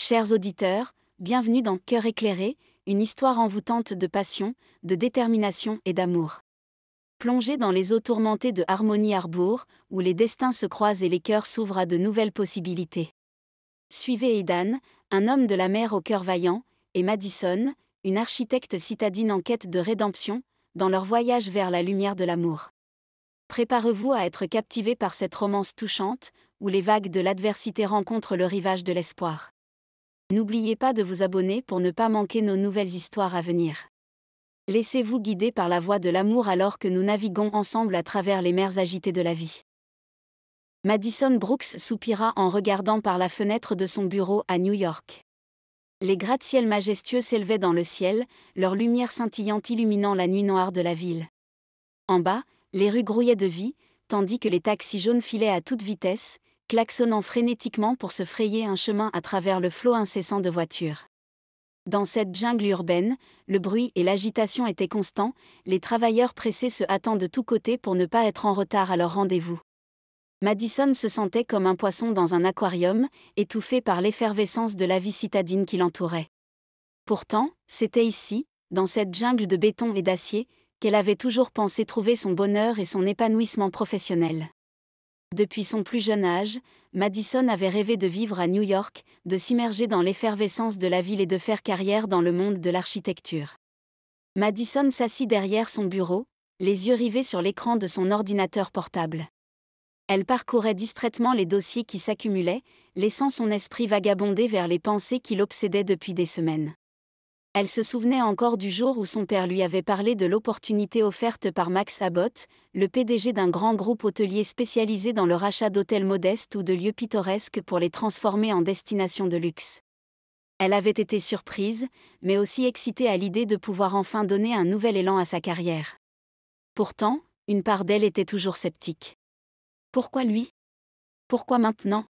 Chers auditeurs, bienvenue dans Cœur éclairé, une histoire envoûtante de passion, de détermination et d'amour. Plongez dans les eaux tourmentées de Harmony Harbour, où les destins se croisent et les cœurs s'ouvrent à de nouvelles possibilités. Suivez Aidan, un homme de la mer au cœur vaillant, et Madison, une architecte citadine en quête de rédemption, dans leur voyage vers la lumière de l'amour. Préparez-vous à être captivé par cette romance touchante, où les vagues de l'adversité rencontrent le rivage de l'espoir. N'oubliez pas de vous abonner pour ne pas manquer nos nouvelles histoires à venir. Laissez-vous guider par la voie de l'amour alors que nous naviguons ensemble à travers les mers agitées de la vie. Madison Brooks soupira en regardant par la fenêtre de son bureau à New York. Les gratte-ciels majestueux s'élevaient dans le ciel, leur lumière scintillante illuminant la nuit noire de la ville. En bas, les rues grouillaient de vie, tandis que les taxis jaunes filaient à toute vitesse, klaxonnant frénétiquement pour se frayer un chemin à travers le flot incessant de voitures. Dans cette jungle urbaine, le bruit et l'agitation étaient constants, les travailleurs pressés se hâtant de tous côtés pour ne pas être en retard à leur rendez-vous. Madison se sentait comme un poisson dans un aquarium, étouffé par l'effervescence de la vie citadine qui l'entourait. Pourtant, c'était ici, dans cette jungle de béton et d'acier, qu'elle avait toujours pensé trouver son bonheur et son épanouissement professionnel. Depuis son plus jeune âge, Madison avait rêvé de vivre à New York, de s'immerger dans l'effervescence de la ville et de faire carrière dans le monde de l'architecture. Madison s'assit derrière son bureau, les yeux rivés sur l'écran de son ordinateur portable. Elle parcourait distraitement les dossiers qui s'accumulaient, laissant son esprit vagabonder vers les pensées qui l'obsédaient depuis des semaines. Elle se souvenait encore du jour où son père lui avait parlé de l'opportunité offerte par Max Abbott, le PDG d'un grand groupe hôtelier spécialisé dans le rachat d'hôtels modestes ou de lieux pittoresques pour les transformer en destinations de luxe. Elle avait été surprise, mais aussi excitée à l'idée de pouvoir enfin donner un nouvel élan à sa carrière. Pourtant, une part d'elle était toujours sceptique. Pourquoi lui ? Pourquoi maintenant ?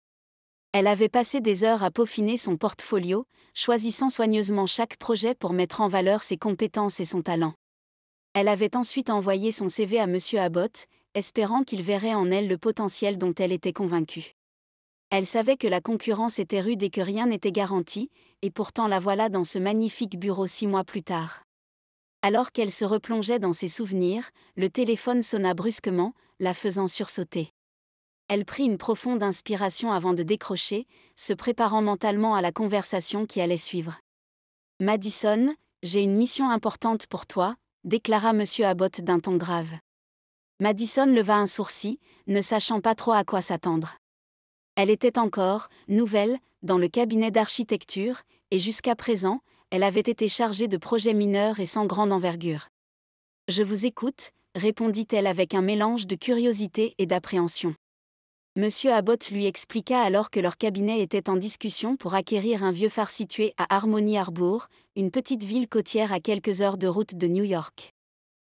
Elle avait passé des heures à peaufiner son portfolio, choisissant soigneusement chaque projet pour mettre en valeur ses compétences et son talent. Elle avait ensuite envoyé son CV à M. Abbott, espérant qu'il verrait en elle le potentiel dont elle était convaincue. Elle savait que la concurrence était rude et que rien n'était garanti, et pourtant la voilà dans ce magnifique bureau 6 mois plus tard. Alors qu'elle se replongeait dans ses souvenirs, le téléphone sonna brusquement, la faisant sursauter. Elle prit une profonde inspiration avant de décrocher, se préparant mentalement à la conversation qui allait suivre. « Madison, j'ai une mission importante pour toi », déclara M. Abbott d'un ton grave. Madison leva un sourcil, ne sachant pas trop à quoi s'attendre. Elle était encore, nouvelle, dans le cabinet d'architecture, et jusqu'à présent, elle avait été chargée de projets mineurs et sans grande envergure. « Je vous écoute », répondit-elle avec un mélange de curiosité et d'appréhension. Monsieur Abbott lui expliqua alors que leur cabinet était en discussion pour acquérir un vieux phare situé à Harmony Harbour, une petite ville côtière à quelques heures de route de New York.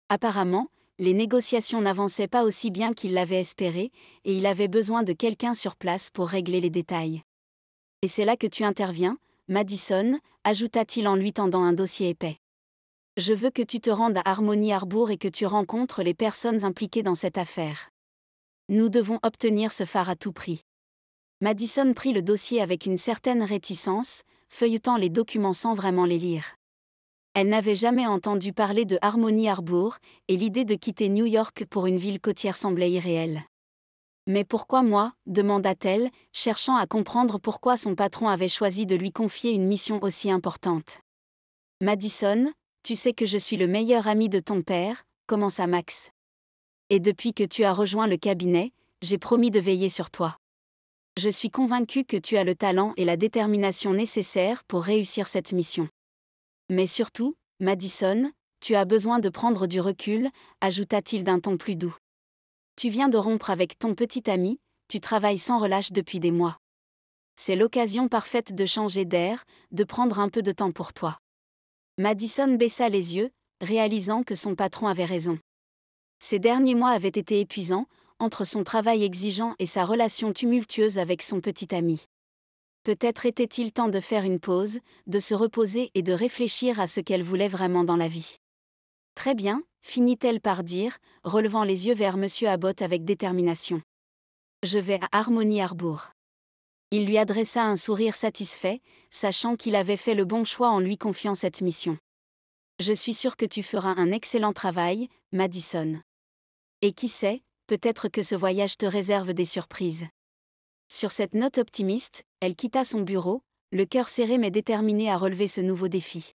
Apparemment, les négociations n'avançaient pas aussi bien qu'il l'avait espéré, et il avait besoin de quelqu'un sur place pour régler les détails. « Et c'est là que tu interviens, Madison », ajouta-t-il en lui tendant un dossier épais. « Je veux que tu te rendes à Harmony Harbour et que tu rencontres les personnes impliquées dans cette affaire. Nous devons obtenir ce phare à tout prix. » Madison prit le dossier avec une certaine réticence, feuilletant les documents sans vraiment les lire. Elle n'avait jamais entendu parler de Harmony Harbour, et l'idée de quitter New York pour une ville côtière semblait irréelle. « Mais pourquoi moi ?» demanda-t-elle, cherchant à comprendre pourquoi son patron avait choisi de lui confier une mission aussi importante. « Madison, tu sais que je suis le meilleur ami de ton père, » commença Max. « Et depuis que tu as rejoint le cabinet, j'ai promis de veiller sur toi. Je suis convaincu que tu as le talent et la détermination nécessaires pour réussir cette mission. Mais surtout, Madison, tu as besoin de prendre du recul, ajouta-t-il d'un ton plus doux. Tu viens de rompre avec ton petit ami, tu travailles sans relâche depuis des mois. C'est l'occasion parfaite de changer d'air, de prendre un peu de temps pour toi. » Madison baissa les yeux, réalisant que son patron avait raison. Ces derniers mois avaient été épuisants, entre son travail exigeant et sa relation tumultueuse avec son petit ami. Peut-être était-il temps de faire une pause, de se reposer et de réfléchir à ce qu'elle voulait vraiment dans la vie. « Très bien », finit-elle par dire, relevant les yeux vers M. Abbott avec détermination. « Je vais à Harmony Harbour. Il lui adressa un sourire satisfait, sachant qu'il avait fait le bon choix en lui confiant cette mission. « Je suis sûr que tu feras un excellent travail, Madison. Et qui sait, peut-être que ce voyage te réserve des surprises. » Sur cette note optimiste, elle quitta son bureau, le cœur serré mais déterminée à relever ce nouveau défi.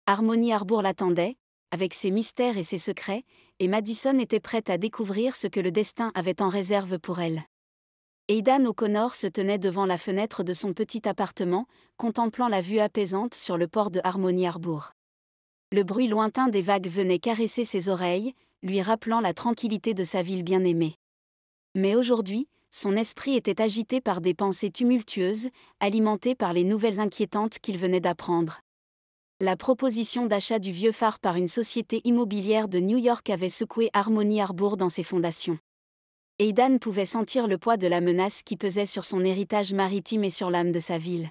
Harmony Harbour l'attendait, avec ses mystères et ses secrets, et Madison était prête à découvrir ce que le destin avait en réserve pour elle. Aidan O'Connor se tenait devant la fenêtre de son petit appartement, contemplant la vue apaisante sur le port de Harmony Harbour. Le bruit lointain des vagues venait caresser ses oreilles, lui rappelant la tranquillité de sa ville bien-aimée. Mais aujourd'hui, son esprit était agité par des pensées tumultueuses, alimentées par les nouvelles inquiétantes qu'il venait d'apprendre. La proposition d'achat du vieux phare par une société immobilière de New York avait secoué Harmony Harbour dans ses fondations. Aidan pouvait sentir le poids de la menace qui pesait sur son héritage maritime et sur l'âme de sa ville.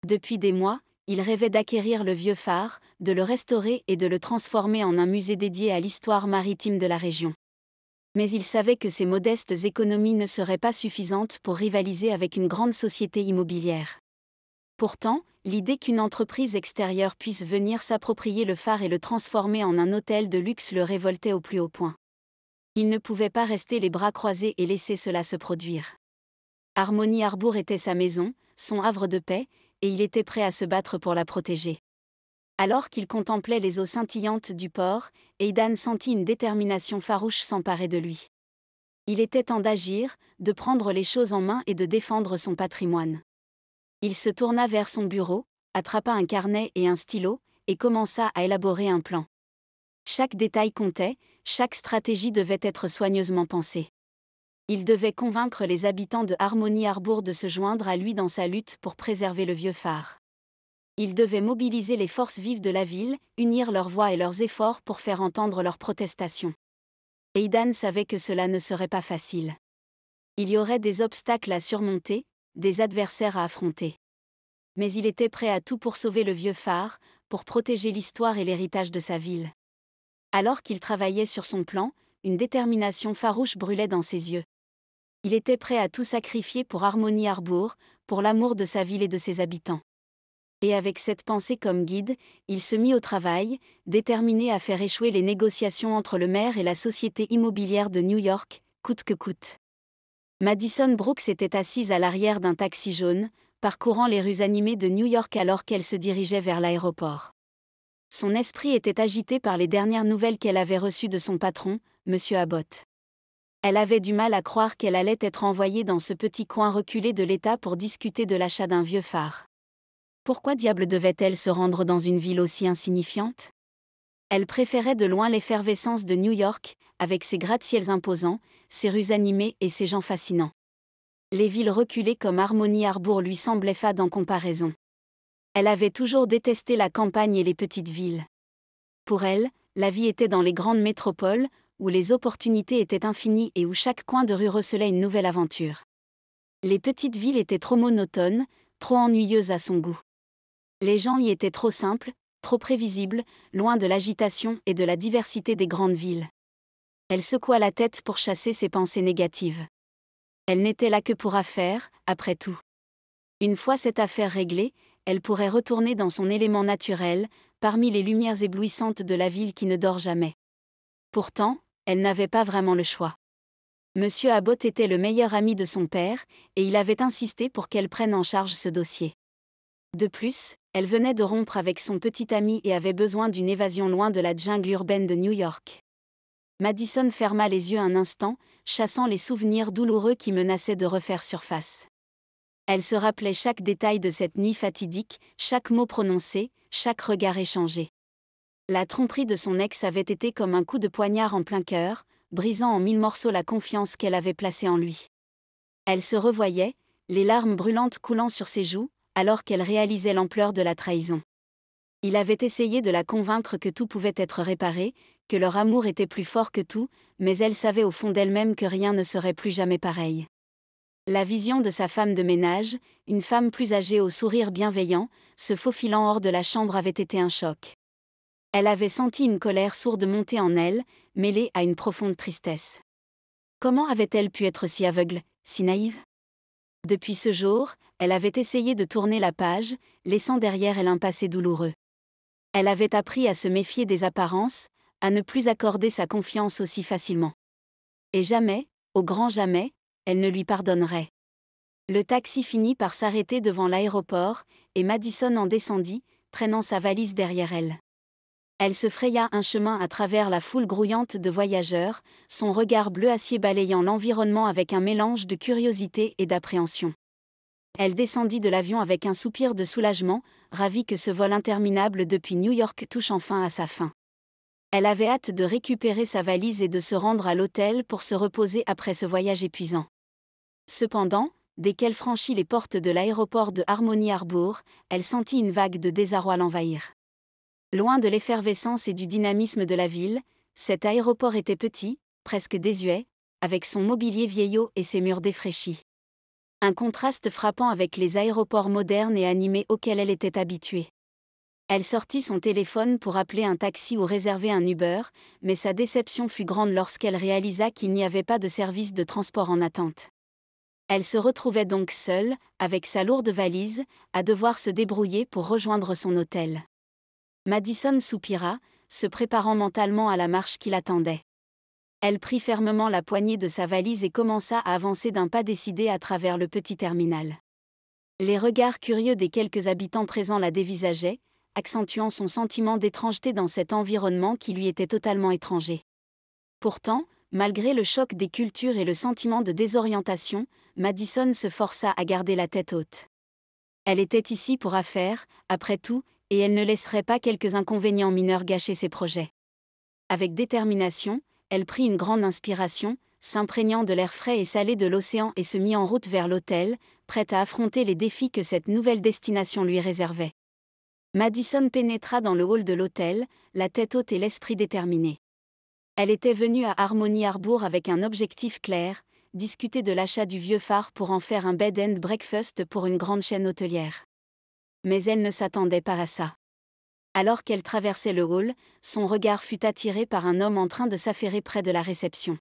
Depuis des mois, il rêvait d'acquérir le vieux phare, de le restaurer et de le transformer en un musée dédié à l'histoire maritime de la région. Mais il savait que ces modestes économies ne seraient pas suffisantes pour rivaliser avec une grande société immobilière. Pourtant, l'idée qu'une entreprise extérieure puisse venir s'approprier le phare et le transformer en un hôtel de luxe le révoltait au plus haut point. Il ne pouvait pas rester les bras croisés et laisser cela se produire. Harmony Harbour était sa maison, son havre de paix, et il était prêt à se battre pour la protéger. Alors qu'il contemplait les eaux scintillantes du port, Aidan sentit une détermination farouche s'emparer de lui. Il était temps d'agir, de prendre les choses en main et de défendre son patrimoine. Il se tourna vers son bureau, attrapa un carnet et un stylo, et commença à élaborer un plan. Chaque détail comptait, chaque stratégie devait être soigneusement pensée. Il devait convaincre les habitants de Harmony Harbour de se joindre à lui dans sa lutte pour préserver le vieux phare. Il devait mobiliser les forces vives de la ville, unir leurs voix et leurs efforts pour faire entendre leurs protestations. Aidan savait que cela ne serait pas facile. Il y aurait des obstacles à surmonter, des adversaires à affronter. Mais il était prêt à tout pour sauver le vieux phare, pour protéger l'histoire et l'héritage de sa ville. Alors qu'il travaillait sur son plan, une détermination farouche brûlait dans ses yeux. Il était prêt à tout sacrifier pour Harmony Harbour, pour l'amour de sa ville et de ses habitants. Et avec cette pensée comme guide, il se mit au travail, déterminé à faire échouer les négociations entre le maire et la société immobilière de New York, coûte que coûte. Madison Brooks était assise à l'arrière d'un taxi jaune, parcourant les rues animées de New York alors qu'elle se dirigeait vers l'aéroport. Son esprit était agité par les dernières nouvelles qu'elle avait reçues de son patron, M. Abbott. Elle avait du mal à croire qu'elle allait être envoyée dans ce petit coin reculé de l'État pour discuter de l'achat d'un vieux phare. Pourquoi diable devait-elle se rendre dans une ville aussi insignifiante ? Elle préférait de loin l'effervescence de New York, avec ses gratte-ciels imposants, ses rues animées et ses gens fascinants. Les villes reculées comme Harmony Harbour lui semblaient fades en comparaison. Elle avait toujours détesté la campagne et les petites villes. Pour elle, la vie était dans les grandes métropoles, où les opportunités étaient infinies et où chaque coin de rue recelait une nouvelle aventure. Les petites villes étaient trop monotones, trop ennuyeuses à son goût. Les gens y étaient trop simples, trop prévisibles, loin de l'agitation et de la diversité des grandes villes. Elle secoua la tête pour chasser ses pensées négatives. Elle n'était là que pour affaires, après tout. Une fois cette affaire réglée, elle pourrait retourner dans son élément naturel, parmi les lumières éblouissantes de la ville qui ne dort jamais. Pourtant, elle n'avait pas vraiment le choix. Monsieur Abbott était le meilleur ami de son père, et il avait insisté pour qu'elle prenne en charge ce dossier. De plus, elle venait de rompre avec son petit ami et avait besoin d'une évasion loin de la jungle urbaine de New York. Madison ferma les yeux un instant, chassant les souvenirs douloureux qui menaçaient de refaire surface. Elle se rappelait chaque détail de cette nuit fatidique, chaque mot prononcé, chaque regard échangé. La tromperie de son ex avait été comme un coup de poignard en plein cœur, brisant en mille morceaux la confiance qu'elle avait placée en lui. Elle se revoyait, les larmes brûlantes coulant sur ses joues, alors qu'elle réalisait l'ampleur de la trahison. Il avait essayé de la convaincre que tout pouvait être réparé, que leur amour était plus fort que tout, mais elle savait au fond d'elle-même que rien ne serait plus jamais pareil. La vision de sa femme de ménage, une femme plus âgée au sourire bienveillant, se faufilant hors de la chambre avait été un choc. Elle avait senti une colère sourde monter en elle, mêlée à une profonde tristesse. Comment avait-elle pu être si aveugle, si naïve ? Depuis ce jour, elle avait essayé de tourner la page, laissant derrière elle un passé douloureux. Elle avait appris à se méfier des apparences, à ne plus accorder sa confiance aussi facilement. Et jamais, au grand jamais, elle ne lui pardonnerait. Le taxi finit par s'arrêter devant l'aéroport, et Madison en descendit, traînant sa valise derrière elle. Elle se fraya un chemin à travers la foule grouillante de voyageurs, son regard bleu acier balayant l'environnement avec un mélange de curiosité et d'appréhension. Elle descendit de l'avion avec un soupir de soulagement, ravie que ce vol interminable depuis New York touche enfin à sa fin. Elle avait hâte de récupérer sa valise et de se rendre à l'hôtel pour se reposer après ce voyage épuisant. Cependant, dès qu'elle franchit les portes de l'aéroport de Harmony Harbour, elle sentit une vague de désarroi l'envahir. Loin de l'effervescence et du dynamisme de la ville, cet aéroport était petit, presque désuet, avec son mobilier vieillot et ses murs défraîchis. Un contraste frappant avec les aéroports modernes et animés auxquels elle était habituée. Elle sortit son téléphone pour appeler un taxi ou réserver un Uber, mais sa déception fut grande lorsqu'elle réalisa qu'il n'y avait pas de service de transport en attente. Elle se retrouvait donc seule, avec sa lourde valise, à devoir se débrouiller pour rejoindre son hôtel. Madison soupira, se préparant mentalement à la marche qui l'attendait. Elle prit fermement la poignée de sa valise et commença à avancer d'un pas décidé à travers le petit terminal. Les regards curieux des quelques habitants présents la dévisageaient, accentuant son sentiment d'étrangeté dans cet environnement qui lui était totalement étranger. Pourtant, malgré le choc des cultures et le sentiment de désorientation, Madison se força à garder la tête haute. Elle était ici pour affaires, après tout, et elle ne laisserait pas quelques inconvénients mineurs gâcher ses projets. Avec détermination, elle prit une grande inspiration, s'imprégnant de l'air frais et salé de l'océan et se mit en route vers l'hôtel, prête à affronter les défis que cette nouvelle destination lui réservait. Madison pénétra dans le hall de l'hôtel, la tête haute et l'esprit déterminé. Elle était venue à Harmony Harbour avec un objectif clair, discuter de l'achat du vieux phare pour en faire un bed and breakfast pour une grande chaîne hôtelière. Mais elle ne s'attendait pas à ça. Alors qu'elle traversait le hall, son regard fut attiré par un homme en train de s'affairer près de la réception.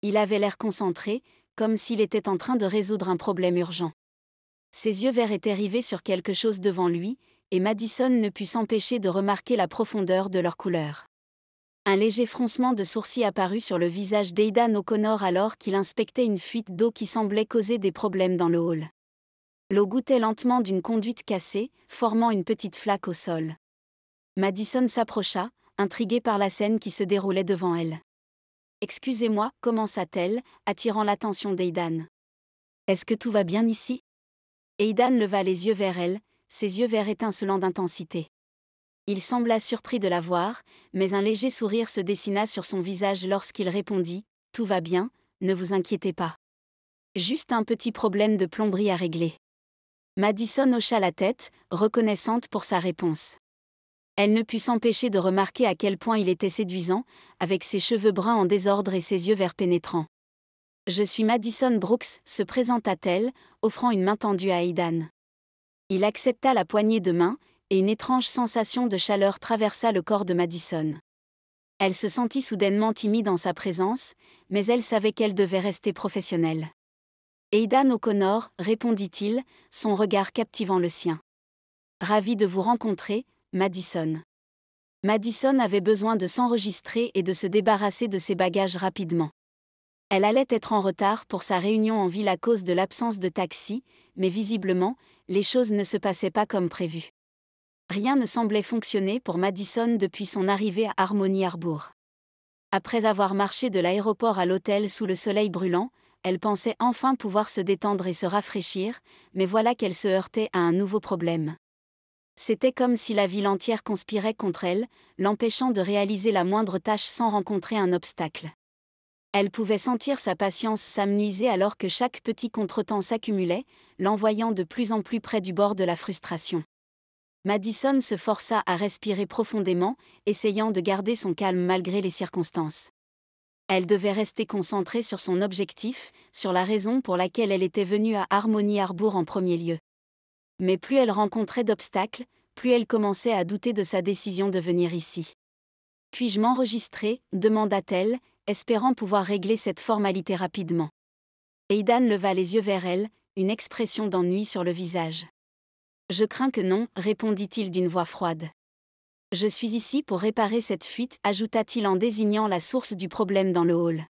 Il avait l'air concentré, comme s'il était en train de résoudre un problème urgent. Ses yeux verts étaient rivés sur quelque chose devant lui, et Madison ne put s'empêcher de remarquer la profondeur de leur couleur. Un léger froncement de sourcils apparut sur le visage d'Aidan O'Connor alors qu'il inspectait une fuite d'eau qui semblait causer des problèmes dans le hall. L'eau gouttait lentement d'une conduite cassée, formant une petite flaque au sol. Madison s'approcha, intriguée par la scène qui se déroulait devant elle. « Excusez-moi » commença-t-elle, attirant l'attention d'Aidan. « Est-ce que tout va bien ici ?» Aidan leva les yeux vers elle, ses yeux verts étincelants d'intensité. Il sembla surpris de la voir, mais un léger sourire se dessina sur son visage lorsqu'il répondit « Tout va bien, ne vous inquiétez pas. Juste un petit problème de plomberie à régler. » Madison hocha la tête, reconnaissante pour sa réponse. Elle ne put s'empêcher de remarquer à quel point il était séduisant, avec ses cheveux bruns en désordre et ses yeux verts pénétrants. « Je suis Madison Brooks » se présenta-t-elle, offrant une main tendue à Aidan. Il accepta la poignée de main, et une étrange sensation de chaleur traversa le corps de Madison. Elle se sentit soudainement timide en sa présence, mais elle savait qu'elle devait rester professionnelle. « Aidan O'Connor » répondit-il, son regard captivant le sien. « Ravi de vous rencontrer, Madison. » Madison avait besoin de s'enregistrer et de se débarrasser de ses bagages rapidement. Elle allait être en retard pour sa réunion en ville à cause de l'absence de taxi, mais visiblement, les choses ne se passaient pas comme prévu. Rien ne semblait fonctionner pour Madison depuis son arrivée à Harmony Harbour. Après avoir marché de l'aéroport à l'hôtel sous le soleil brûlant, elle pensait enfin pouvoir se détendre et se rafraîchir, mais voilà qu'elle se heurtait à un nouveau problème. C'était comme si la ville entière conspirait contre elle, l'empêchant de réaliser la moindre tâche sans rencontrer un obstacle. Elle pouvait sentir sa patience s'amenuiser alors que chaque petit contretemps s'accumulait, l'envoyant de plus en plus près du bord de la frustration. Madison se força à respirer profondément, essayant de garder son calme malgré les circonstances. Elle devait rester concentrée sur son objectif, sur la raison pour laquelle elle était venue à Harmony Harbour en premier lieu. Mais plus elle rencontrait d'obstacles, plus elle commençait à douter de sa décision de venir ici. « Puis-je m'enregistrer » demanda-t-elle, espérant pouvoir régler cette formalité rapidement. Aidan leva les yeux vers elle, une expression d'ennui sur le visage. « Je crains que non, répondit-il d'une voix froide. « Je suis ici pour réparer cette fuite, ajouta-t-il en désignant la source du problème dans le hall.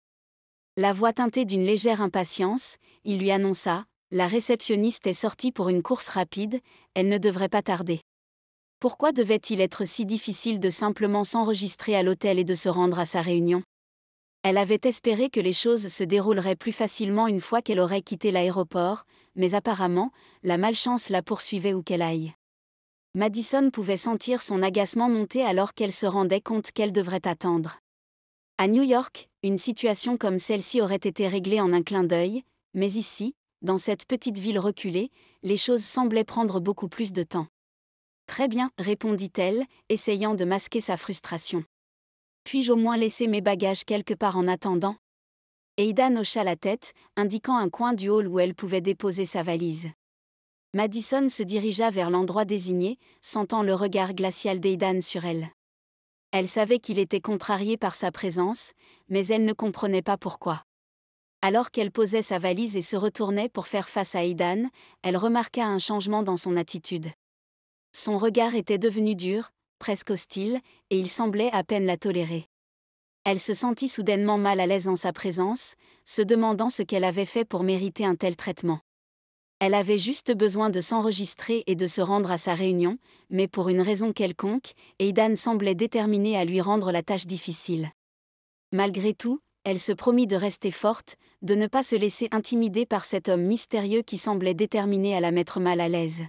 La voix teintée d'une légère impatience, il lui annonça : « La réceptionniste est sortie pour une course rapide, elle ne devrait pas tarder. » Pourquoi devait-il être si difficile de simplement s'enregistrer à l'hôtel et de se rendre à sa réunion ? Elle avait espéré que les choses se dérouleraient plus facilement une fois qu'elle aurait quitté l'aéroport, mais apparemment, la malchance la poursuivait où qu'elle aille. Madison pouvait sentir son agacement monter alors qu'elle se rendait compte qu'elle devrait attendre. À New York, une situation comme celle-ci aurait été réglée en un clin d'œil, mais ici, dans cette petite ville reculée, les choses semblaient prendre beaucoup plus de temps. « Très bien, répondit-elle, essayant de masquer sa frustration. « Puis-je au moins laisser mes bagages quelque part en attendant ?» Aidan hocha la tête, indiquant un coin du hall où elle pouvait déposer sa valise. Madison se dirigea vers l'endroit désigné, sentant le regard glacial d'Aidan sur elle. Elle savait qu'il était contrarié par sa présence, mais elle ne comprenait pas pourquoi. Alors qu'elle posait sa valise et se retournait pour faire face à Aidan, elle remarqua un changement dans son attitude. Son regard était devenu dur, presque hostile, et il semblait à peine la tolérer. Elle se sentit soudainement mal à l'aise en sa présence, se demandant ce qu'elle avait fait pour mériter un tel traitement. Elle avait juste besoin de s'enregistrer et de se rendre à sa réunion, mais pour une raison quelconque, Aidan semblait déterminé à lui rendre la tâche difficile. Malgré tout, elle se promit de rester forte, de ne pas se laisser intimider par cet homme mystérieux qui semblait déterminé à la mettre mal à l'aise.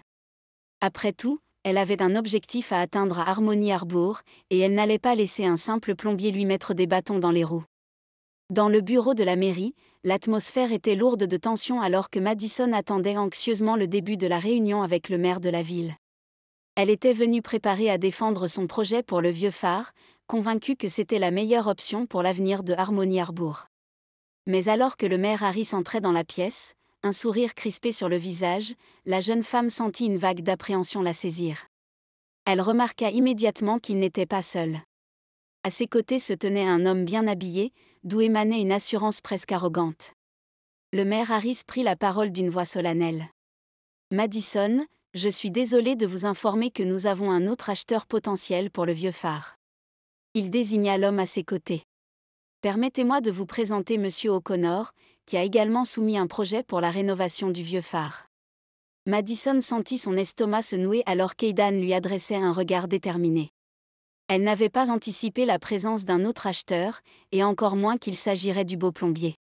Après tout, elle avait un objectif à atteindre à Harmony Harbour, et elle n'allait pas laisser un simple plombier lui mettre des bâtons dans les roues. Dans le bureau de la mairie, l'atmosphère était lourde de tension alors que Madison attendait anxieusement le début de la réunion avec le maire de la ville. Elle était venue préparée à défendre son projet pour le vieux phare, convaincue que c'était la meilleure option pour l'avenir de Harmony Harbour. Mais alors que le maire Harris entrait dans la pièce, un sourire crispé sur le visage, la jeune femme sentit une vague d'appréhension la saisir. Elle remarqua immédiatement qu'il n'était pas seul. À ses côtés se tenait un homme bien habillé, d'où émanait une assurance presque arrogante. Le maire Harris prit la parole d'une voix solennelle. « Madison, je suis désolé de vous informer que nous avons un autre acheteur potentiel pour le vieux phare. » Il désigna l'homme à ses côtés. « Permettez-moi de vous présenter Monsieur O'Connor, qui a également soumis un projet pour la rénovation du vieux phare. » Madison sentit son estomac se nouer alors qu'Aidan lui adressait un regard déterminé. Elle n'avait pas anticipé la présence d'un autre acheteur, et encore moins qu'il s'agirait du beau plombier.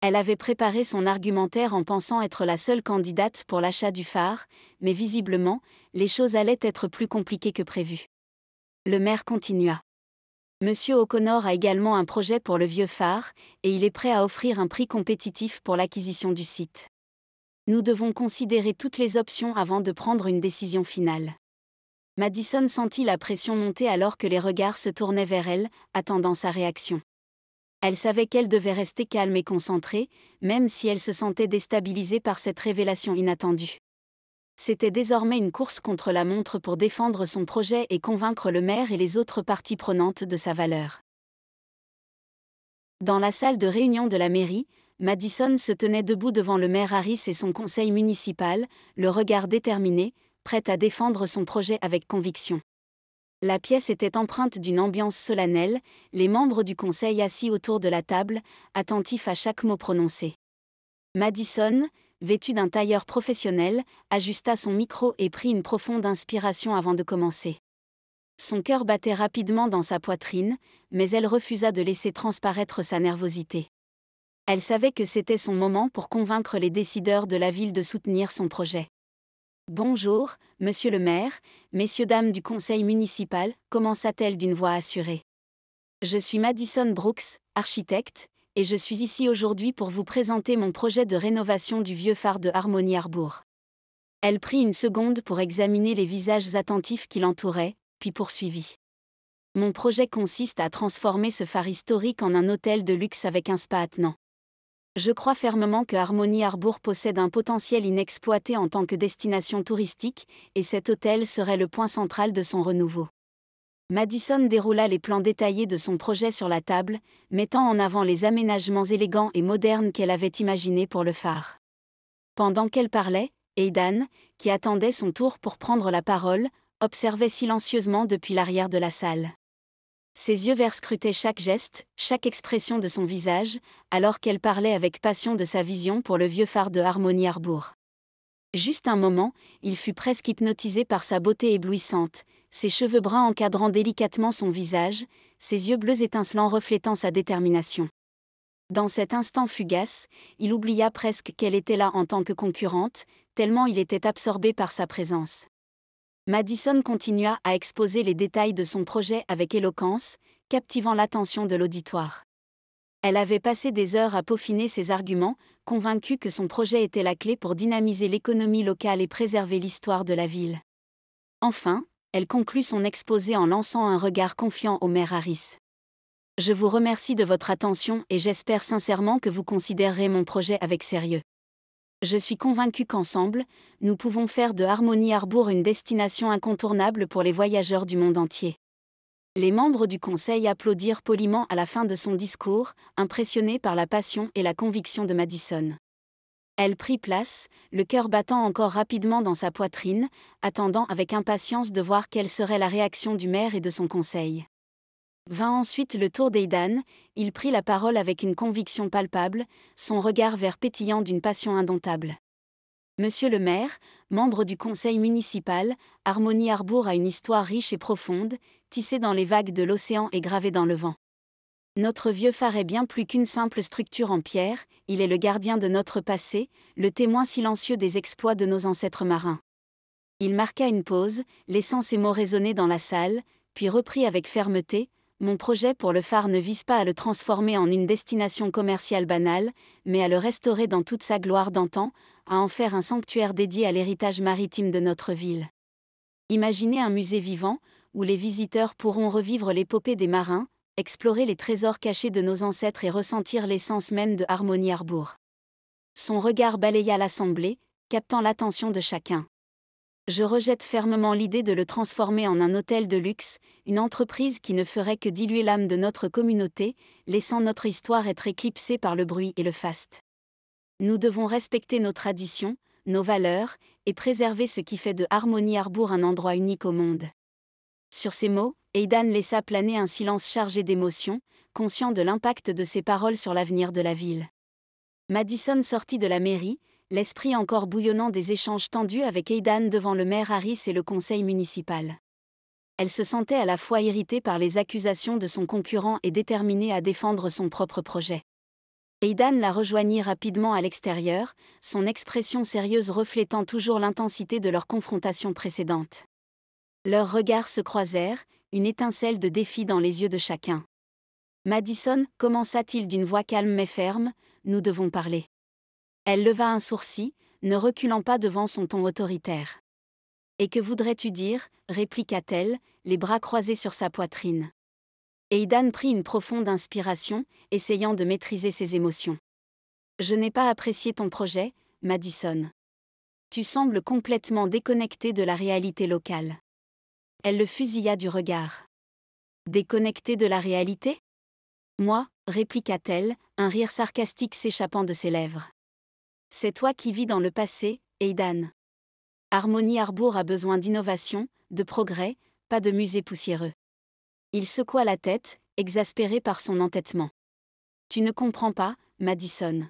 Elle avait préparé son argumentaire en pensant être la seule candidate pour l'achat du phare, mais visiblement, les choses allaient être plus compliquées que prévu. Le maire continua. Monsieur O'Connor a également un projet pour le vieux phare, et il est prêt à offrir un prix compétitif pour l'acquisition du site. Nous devons considérer toutes les options avant de prendre une décision finale. Madison sentit la pression monter alors que les regards se tournaient vers elle, attendant sa réaction. Elle savait qu'elle devait rester calme et concentrée, même si elle se sentait déstabilisée par cette révélation inattendue. C'était désormais une course contre la montre pour défendre son projet et convaincre le maire et les autres parties prenantes de sa valeur. Dans la salle de réunion de la mairie, Madison se tenait debout devant le maire Harris et son conseil municipal, le regard déterminé, prête à défendre son projet avec conviction. La pièce était empreinte d'une ambiance solennelle, les membres du conseil assis autour de la table, attentifs à chaque mot prononcé. Madison, vêtue d'un tailleur professionnel, ajusta son micro et prit une profonde inspiration avant de commencer. Son cœur battait rapidement dans sa poitrine, mais elle refusa de laisser transparaître sa nervosité. Elle savait que c'était son moment pour convaincre les décideurs de la ville de soutenir son projet. « Bonjour, monsieur le maire, messieurs dames du conseil municipal », commença-t-elle d'une voix assurée. « Je suis Madison Brooks, architecte, et je suis ici aujourd'hui pour vous présenter mon projet de rénovation du vieux phare de Harmony Harbour. » Elle prit une seconde pour examiner les visages attentifs qui l'entouraient, puis poursuivit. « Mon projet consiste à transformer ce phare historique en un hôtel de luxe avec un spa attenant. Je crois fermement que Harmony Harbour possède un potentiel inexploité en tant que destination touristique, et cet hôtel serait le point central de son renouveau. » Madison déroula les plans détaillés de son projet sur la table, mettant en avant les aménagements élégants et modernes qu'elle avait imaginés pour le phare. Pendant qu'elle parlait, Aidan, qui attendait son tour pour prendre la parole, observait silencieusement depuis l'arrière de la salle. Ses yeux verts scrutaient chaque geste, chaque expression de son visage, alors qu'elle parlait avec passion de sa vision pour le vieux phare de Harmony Harbour. Juste un moment, il fut presque hypnotisé par sa beauté éblouissante, ses cheveux bruns encadrant délicatement son visage, ses yeux bleus étincelants reflétant sa détermination. Dans cet instant fugace, il oublia presque qu'elle était là en tant que concurrente, tellement il était absorbé par sa présence. Madison continua à exposer les détails de son projet avec éloquence, captivant l'attention de l'auditoire. Elle avait passé des heures à peaufiner ses arguments, convaincue que son projet était la clé pour dynamiser l'économie locale et préserver l'histoire de la ville. Enfin, elle conclut son exposé en lançant un regard confiant au maire Harris. « Je vous remercie de votre attention et j'espère sincèrement que vous considérerez mon projet avec sérieux. Je suis convaincue qu'ensemble, nous pouvons faire de Harmony Harbour une destination incontournable pour les voyageurs du monde entier. » Les membres du conseil applaudirent poliment à la fin de son discours, impressionnés par la passion et la conviction de Madison. Elle prit place, le cœur battant encore rapidement dans sa poitrine, attendant avec impatience de voir quelle serait la réaction du maire et de son conseil. Vint ensuite le tour d'Aidan, il prit la parole avec une conviction palpable, son regard vert pétillant d'une passion indomptable. « Monsieur le maire, membre du conseil municipal, Harmony Harbour a une histoire riche et profonde, tissée dans les vagues de l'océan et gravée dans le vent. Notre vieux phare est bien plus qu'une simple structure en pierre, il est le gardien de notre passé, le témoin silencieux des exploits de nos ancêtres marins. » Il marqua une pause, laissant ses mots résonner dans la salle, puis reprit avec fermeté. Mon projet pour le phare ne vise pas à le transformer en une destination commerciale banale, mais à le restaurer dans toute sa gloire d'antan, à en faire un sanctuaire dédié à l'héritage maritime de notre ville. Imaginez un musée vivant, où les visiteurs pourront revivre l'épopée des marins, explorer les trésors cachés de nos ancêtres et ressentir l'essence même de Harmony Harbour. Son regard balaya l'assemblée, captant l'attention de chacun. Je rejette fermement l'idée de le transformer en un hôtel de luxe, une entreprise qui ne ferait que diluer l'âme de notre communauté, laissant notre histoire être éclipsée par le bruit et le faste. Nous devons respecter nos traditions, nos valeurs, et préserver ce qui fait de Harmony Harbour un endroit unique au monde. » Sur ces mots, Aidan laissa planer un silence chargé d'émotion, conscient de l'impact de ses paroles sur l'avenir de la ville. Madison sortit de la mairie, l'esprit encore bouillonnant des échanges tendus avec Aidan devant le maire Harris et le conseil municipal. Elle se sentait à la fois irritée par les accusations de son concurrent et déterminée à défendre son propre projet. Aidan la rejoignit rapidement à l'extérieur, son expression sérieuse reflétant toujours l'intensité de leur confrontation précédente. Leurs regards se croisèrent, une étincelle de défi dans les yeux de chacun. « Madison, commença-t-il d'une voix calme mais ferme, nous devons parler. » Elle leva un sourcil, ne reculant pas devant son ton autoritaire. « Et que voudrais-tu dire » répliqua-t-elle, les bras croisés sur sa poitrine. Aidan prit une profonde inspiration, essayant de maîtriser ses émotions. « Je n'ai pas apprécié ton projet, Madison. Tu sembles complètement déconnecté de la réalité locale. » Elle le fusilla du regard. « Déconnecté de la réalité ? » Moi, répliqua-t-elle, un rire sarcastique s'échappant de ses lèvres. « C'est toi qui vis dans le passé, Aidan. Harmony Harbour a besoin d'innovation, de progrès, pas de musée poussiéreux. » Il secoua la tête, exaspéré par son entêtement. « Tu ne comprends pas, Madison.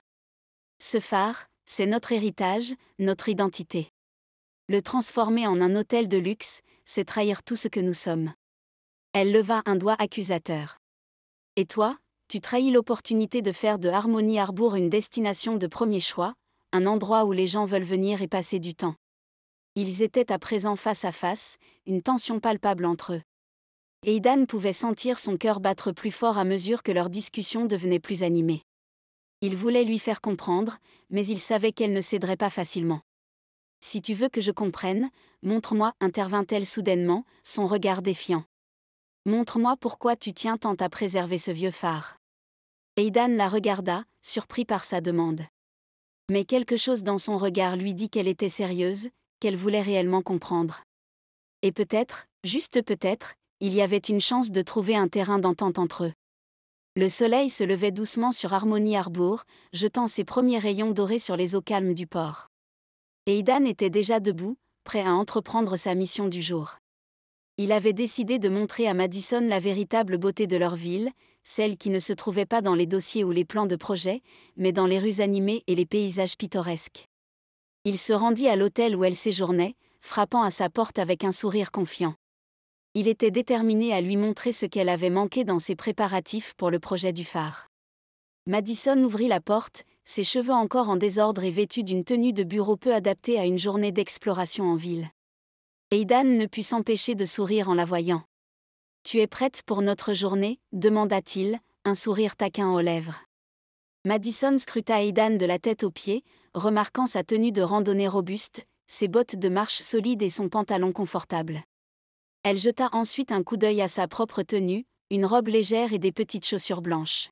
Ce phare, c'est notre héritage, notre identité. Le transformer en un hôtel de luxe, c'est trahir tout ce que nous sommes. » Elle leva un doigt accusateur. « Et toi, tu trahis l'opportunité de faire de Harmony Harbour une destination de premier choix, un endroit où les gens veulent venir et passer du temps. » Ils étaient à présent face à face, une tension palpable entre eux. Aidan pouvait sentir son cœur battre plus fort à mesure que leur discussion devenait plus animée. Il voulait lui faire comprendre, mais il savait qu'elle ne céderait pas facilement. « Si tu veux que je comprenne, montre-moi, » intervint-elle soudainement, son regard défiant. « Montre-moi pourquoi tu tiens tant à préserver ce vieux phare. » Aidan la regarda, surpris par sa demande. Mais quelque chose dans son regard lui dit qu'elle était sérieuse, qu'elle voulait réellement comprendre. Et peut-être, juste peut-être, il y avait une chance de trouver un terrain d'entente entre eux. Le soleil se levait doucement sur Harmony Harbour, jetant ses premiers rayons dorés sur les eaux calmes du port. Aidan était déjà debout, prêt à entreprendre sa mission du jour. Il avait décidé de montrer à Madison la véritable beauté de leur ville, celle qui ne se trouvait pas dans les dossiers ou les plans de projet, mais dans les rues animées et les paysages pittoresques. Il se rendit à l'hôtel où elle séjournait, frappant à sa porte avec un sourire confiant. Il était déterminé à lui montrer ce qu'elle avait manqué dans ses préparatifs pour le projet du phare. Madison ouvrit la porte, ses cheveux encore en désordre et vêtue d'une tenue de bureau peu adaptée à une journée d'exploration en ville. Aidan ne put s'empêcher de sourire en la voyant. « Tu es prête pour notre journée ?» demanda-t-il, un sourire taquin aux lèvres. Madison scruta Aidan de la tête aux pieds, remarquant sa tenue de randonnée robuste, ses bottes de marche solides et son pantalon confortable. Elle jeta ensuite un coup d'œil à sa propre tenue, une robe légère et des petites chaussures blanches.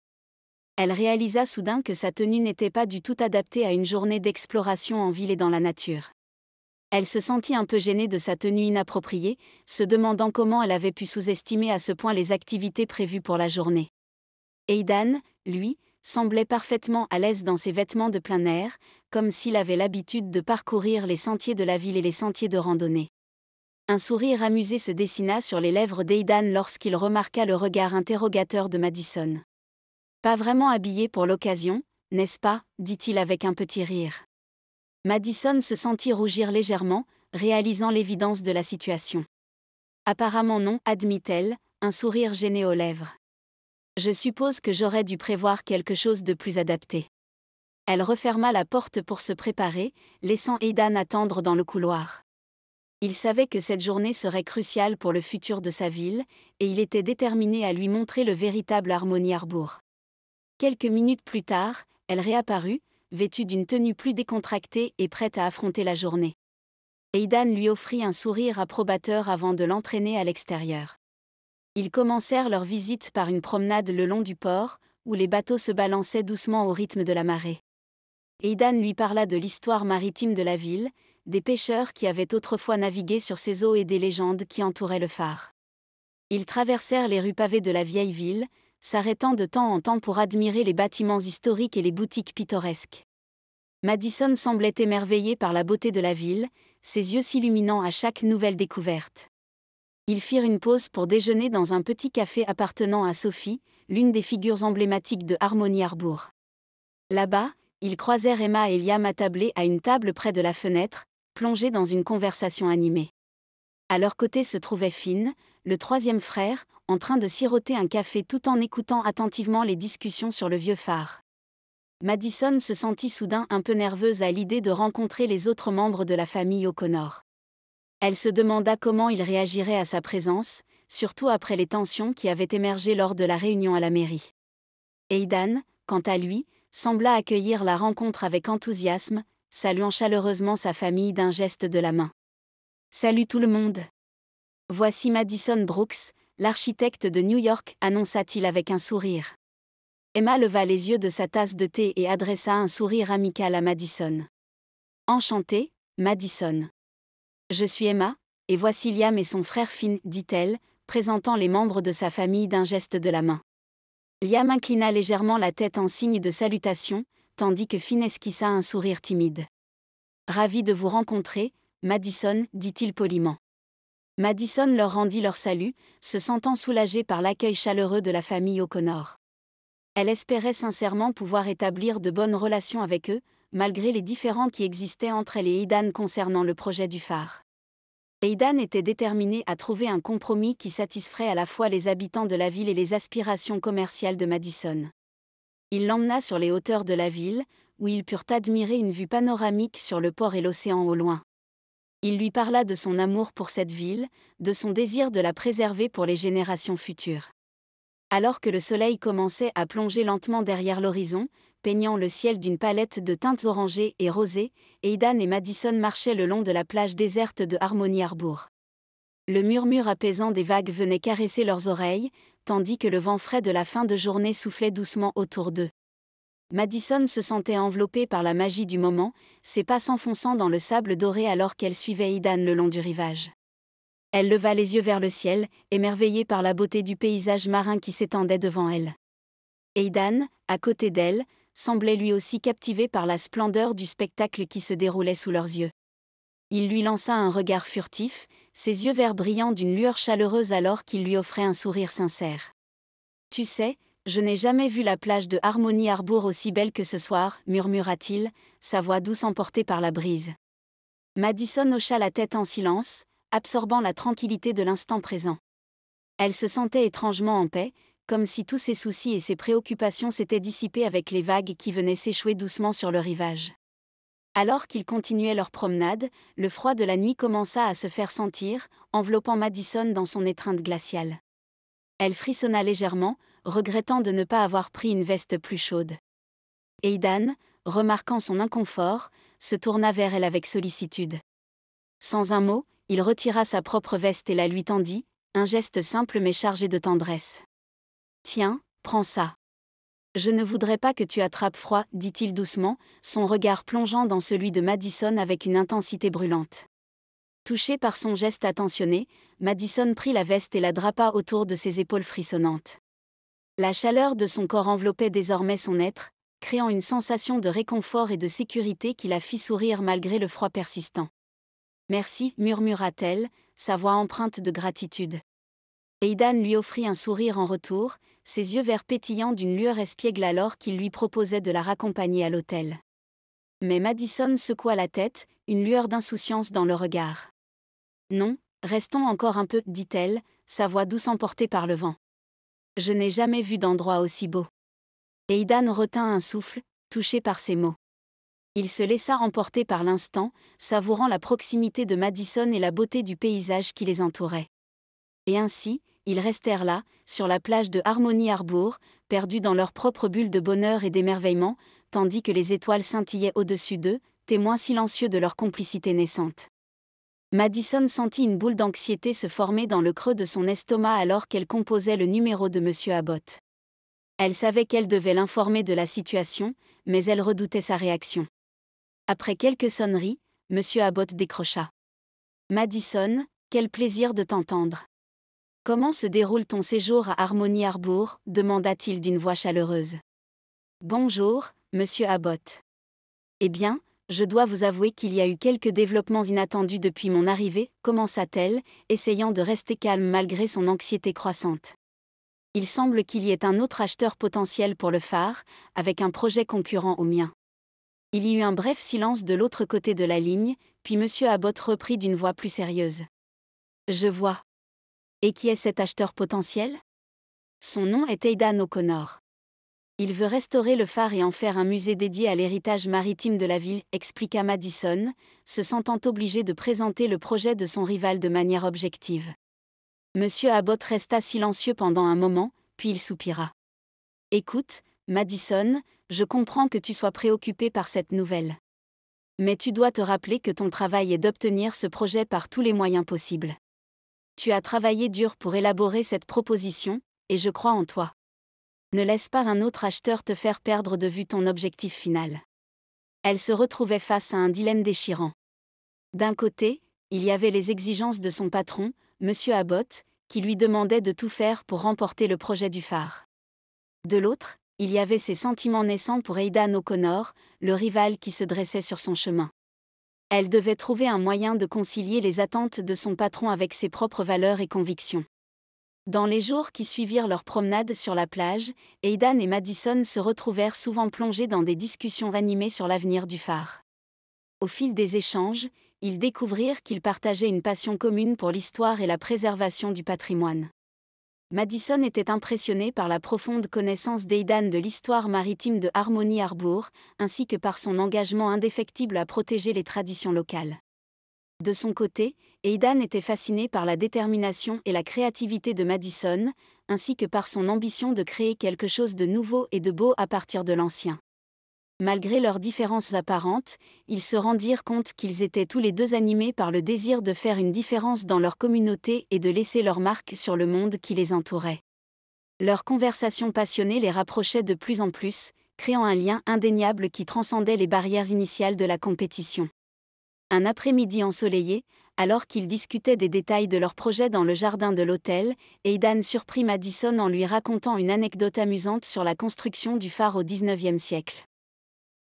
Elle réalisa soudain que sa tenue n'était pas du tout adaptée à une journée d'exploration en ville et dans la nature. Elle se sentit un peu gênée de sa tenue inappropriée, se demandant comment elle avait pu sous-estimer à ce point les activités prévues pour la journée. Aidan, lui, semblait parfaitement à l'aise dans ses vêtements de plein air, comme s'il avait l'habitude de parcourir les sentiers de la ville et les sentiers de randonnée. Un sourire amusé se dessina sur les lèvres d'Aidan lorsqu'il remarqua le regard interrogateur de Madison. « Pas vraiment habillé pour l'occasion, n'est-ce pas ?» dit-il avec un petit rire. Madison se sentit rougir légèrement, réalisant l'évidence de la situation. « Apparemment non, admit-elle, un sourire gêné aux lèvres. Je suppose que j'aurais dû prévoir quelque chose de plus adapté. » Elle referma la porte pour se préparer, laissant Aidan attendre dans le couloir. Il savait que cette journée serait cruciale pour le futur de sa ville, et il était déterminé à lui montrer le véritable Harmony Harbour. Quelques minutes plus tard, elle réapparut, vêtue d'une tenue plus décontractée et prête à affronter la journée. Aidan lui offrit un sourire approbateur avant de l'entraîner à l'extérieur. Ils commencèrent leur visite par une promenade le long du port, où les bateaux se balançaient doucement au rythme de la marée. Aidan lui parla de l'histoire maritime de la ville, des pêcheurs qui avaient autrefois navigué sur ces eaux et des légendes qui entouraient le phare. Ils traversèrent les rues pavées de la vieille ville, s'arrêtant de temps en temps pour admirer les bâtiments historiques et les boutiques pittoresques. Madison semblait émerveillé par la beauté de la ville, ses yeux s'illuminant à chaque nouvelle découverte. Ils firent une pause pour déjeuner dans un petit café appartenant à Sophie, l'une des figures emblématiques de Harmony Harbour. Là-bas, ils croisèrent Emma et Liam attablés à une table près de la fenêtre, plongés dans une conversation animée. À leur côté se trouvait Finn, le troisième frère, en train de siroter un café tout en écoutant attentivement les discussions sur le vieux phare. Madison se sentit soudain un peu nerveuse à l'idée de rencontrer les autres membres de la famille O'Connor. Elle se demanda comment ils réagiraient à sa présence, surtout après les tensions qui avaient émergé lors de la réunion à la mairie. Aidan, quant à lui, sembla accueillir la rencontre avec enthousiasme, saluant chaleureusement sa famille d'un geste de la main. « Salut tout le monde. Voici Madison Brooks, l'architecte de New York, annonça-t-il avec un sourire. Emma leva les yeux de sa tasse de thé et adressa un sourire amical à Madison. « Enchantée, Madison. Je suis Emma, et voici Liam et son frère Finn, dit-elle, présentant les membres de sa famille d'un geste de la main. Liam inclina légèrement la tête en signe de salutation, tandis que Finn esquissa un sourire timide. « Ravi de vous rencontrer, Madison, dit-il poliment. » Madison leur rendit leur salut, se sentant soulagée par l'accueil chaleureux de la famille O'Connor. Elle espérait sincèrement pouvoir établir de bonnes relations avec eux, malgré les différends qui existaient entre elle et Aidan concernant le projet du phare. Aidan était déterminé à trouver un compromis qui satisferait à la fois les habitants de la ville et les aspirations commerciales de Madison. Il l'emmena sur les hauteurs de la ville, où ils purent admirer une vue panoramique sur le port et l'océan au loin. Il lui parla de son amour pour cette ville, de son désir de la préserver pour les générations futures. Alors que le soleil commençait à plonger lentement derrière l'horizon, peignant le ciel d'une palette de teintes orangées et rosées, Aidan et Madison marchaient le long de la plage déserte de Harmony Harbour. Le murmure apaisant des vagues venait caresser leurs oreilles, tandis que le vent frais de la fin de journée soufflait doucement autour d'eux. Madison se sentait enveloppée par la magie du moment, ses pas s'enfonçant dans le sable doré alors qu'elle suivait Aidan le long du rivage. Elle leva les yeux vers le ciel, émerveillée par la beauté du paysage marin qui s'étendait devant elle. Aidan, à côté d'elle, semblait lui aussi captivé par la splendeur du spectacle qui se déroulait sous leurs yeux. il lui lança un regard furtif, ses yeux verts brillant d'une lueur chaleureuse alors qu'il lui offrait un sourire sincère. « Tu sais, je n'ai jamais vu la plage de Harmony Harbour aussi belle que ce soir, murmura-t-il, sa voix douce emportée par la brise. Madison hocha la tête en silence, absorbant la tranquillité de l'instant présent. Elle se sentait étrangement en paix, comme si tous ses soucis et ses préoccupations s'étaient dissipés avec les vagues qui venaient s'échouer doucement sur le rivage. Alors qu'ils continuaient leur promenade, le froid de la nuit commença à se faire sentir, enveloppant Madison dans son étreinte glaciale. Elle frissonna légèrement, regrettant de ne pas avoir pris une veste plus chaude. Aidan, remarquant son inconfort, se tourna vers elle avec sollicitude. Sans un mot, il retira sa propre veste et la lui tendit, un geste simple mais chargé de tendresse. « Tiens, prends ça. Je ne voudrais pas que tu attrapes froid, dit-il doucement, son regard plongeant dans celui de Madison avec une intensité brûlante. Touché par son geste attentionné, Madison prit la veste et la drapa autour de ses épaules frissonnantes. La chaleur de son corps enveloppait désormais son être, créant une sensation de réconfort et de sécurité qui la fit sourire malgré le froid persistant. « Merci, murmura-t-elle, sa voix empreinte de gratitude. Aidan lui offrit un sourire en retour, ses yeux verts pétillants d'une lueur espiègle alors qu'il lui proposait de la raccompagner à l'hôtel. Mais Madison secoua la tête, une lueur d'insouciance dans le regard. « Non, restons encore un peu, dit-elle, sa voix douce emportée par le vent. Je n'ai jamais vu d'endroit aussi beau. » Aidan retint un souffle, touché par ces mots. Il se laissa emporter par l'instant, savourant la proximité de Madison et la beauté du paysage qui les entourait. Et ainsi, ils restèrent là, sur la plage de Harmony Harbour, perdus dans leur propre bulle de bonheur et d'émerveillement, tandis que les étoiles scintillaient au-dessus d'eux, témoins silencieux de leur complicité naissante. Madison sentit une boule d'anxiété se former dans le creux de son estomac alors qu'elle composait le numéro de M. Abbott. Elle savait qu'elle devait l'informer de la situation, mais elle redoutait sa réaction. Après quelques sonneries, M. Abbott décrocha. « Madison, quel plaisir de t'entendre. Comment se déroule ton séjour à Harmony Harbour ?» demanda-t-il d'une voix chaleureuse. « Bonjour, M. Abbott. Eh bien, je dois vous avouer qu'il y a eu quelques développements inattendus depuis mon arrivée, commença-t-elle, essayant de rester calme malgré son anxiété croissante. Il semble qu'il y ait un autre acheteur potentiel pour le phare, avec un projet concurrent au mien. » Il y eut un bref silence de l'autre côté de la ligne, puis M. Abbott reprit d'une voix plus sérieuse. « Je vois. Et qui est cet acheteur potentiel ? Son nom est Aidan O'Connor. Il veut restaurer le phare et en faire un musée dédié à l'héritage maritime de la ville, expliqua Madison, se sentant obligé de présenter le projet de son rival de manière objective. M. Abbott resta silencieux pendant un moment, puis il soupira. « Écoute, Madison, je comprends que tu sois préoccupé par cette nouvelle. Mais tu dois te rappeler que ton travail est d'obtenir ce projet par tous les moyens possibles. Tu as travaillé dur pour élaborer cette proposition, et je crois en toi. Ne laisse pas un autre acheteur te faire perdre de vue ton objectif final. » Elle se retrouvait face à un dilemme déchirant. D'un côté, il y avait les exigences de son patron, M. Abbott, qui lui demandait de tout faire pour remporter le projet du phare. De l'autre, il y avait ses sentiments naissants pour Aidan O'Connor, le rival qui se dressait sur son chemin. Elle devait trouver un moyen de concilier les attentes de son patron avec ses propres valeurs et convictions. Dans les jours qui suivirent leur promenade sur la plage, Aidan et Madison se retrouvèrent souvent plongés dans des discussions animées sur l'avenir du phare. Au fil des échanges, ils découvrirent qu'ils partageaient une passion commune pour l'histoire et la préservation du patrimoine. Madison était impressionnée par la profonde connaissance d'Aidan de l'histoire maritime de Harmony Harbour, ainsi que par son engagement indéfectible à protéger les traditions locales. De son côté, Aidan était fasciné par la détermination et la créativité de Madison, ainsi que par son ambition de créer quelque chose de nouveau et de beau à partir de l'ancien. Malgré leurs différences apparentes, ils se rendirent compte qu'ils étaient tous les deux animés par le désir de faire une différence dans leur communauté et de laisser leur marque sur le monde qui les entourait. Leur conversation passionnée les rapprochait de plus en plus, créant un lien indéniable qui transcendait les barrières initiales de la compétition. Un après-midi ensoleillé, alors qu'ils discutaient des détails de leur projet dans le jardin de l'hôtel, Aidan surprit Madison en lui racontant une anecdote amusante sur la construction du phare au XIXe siècle.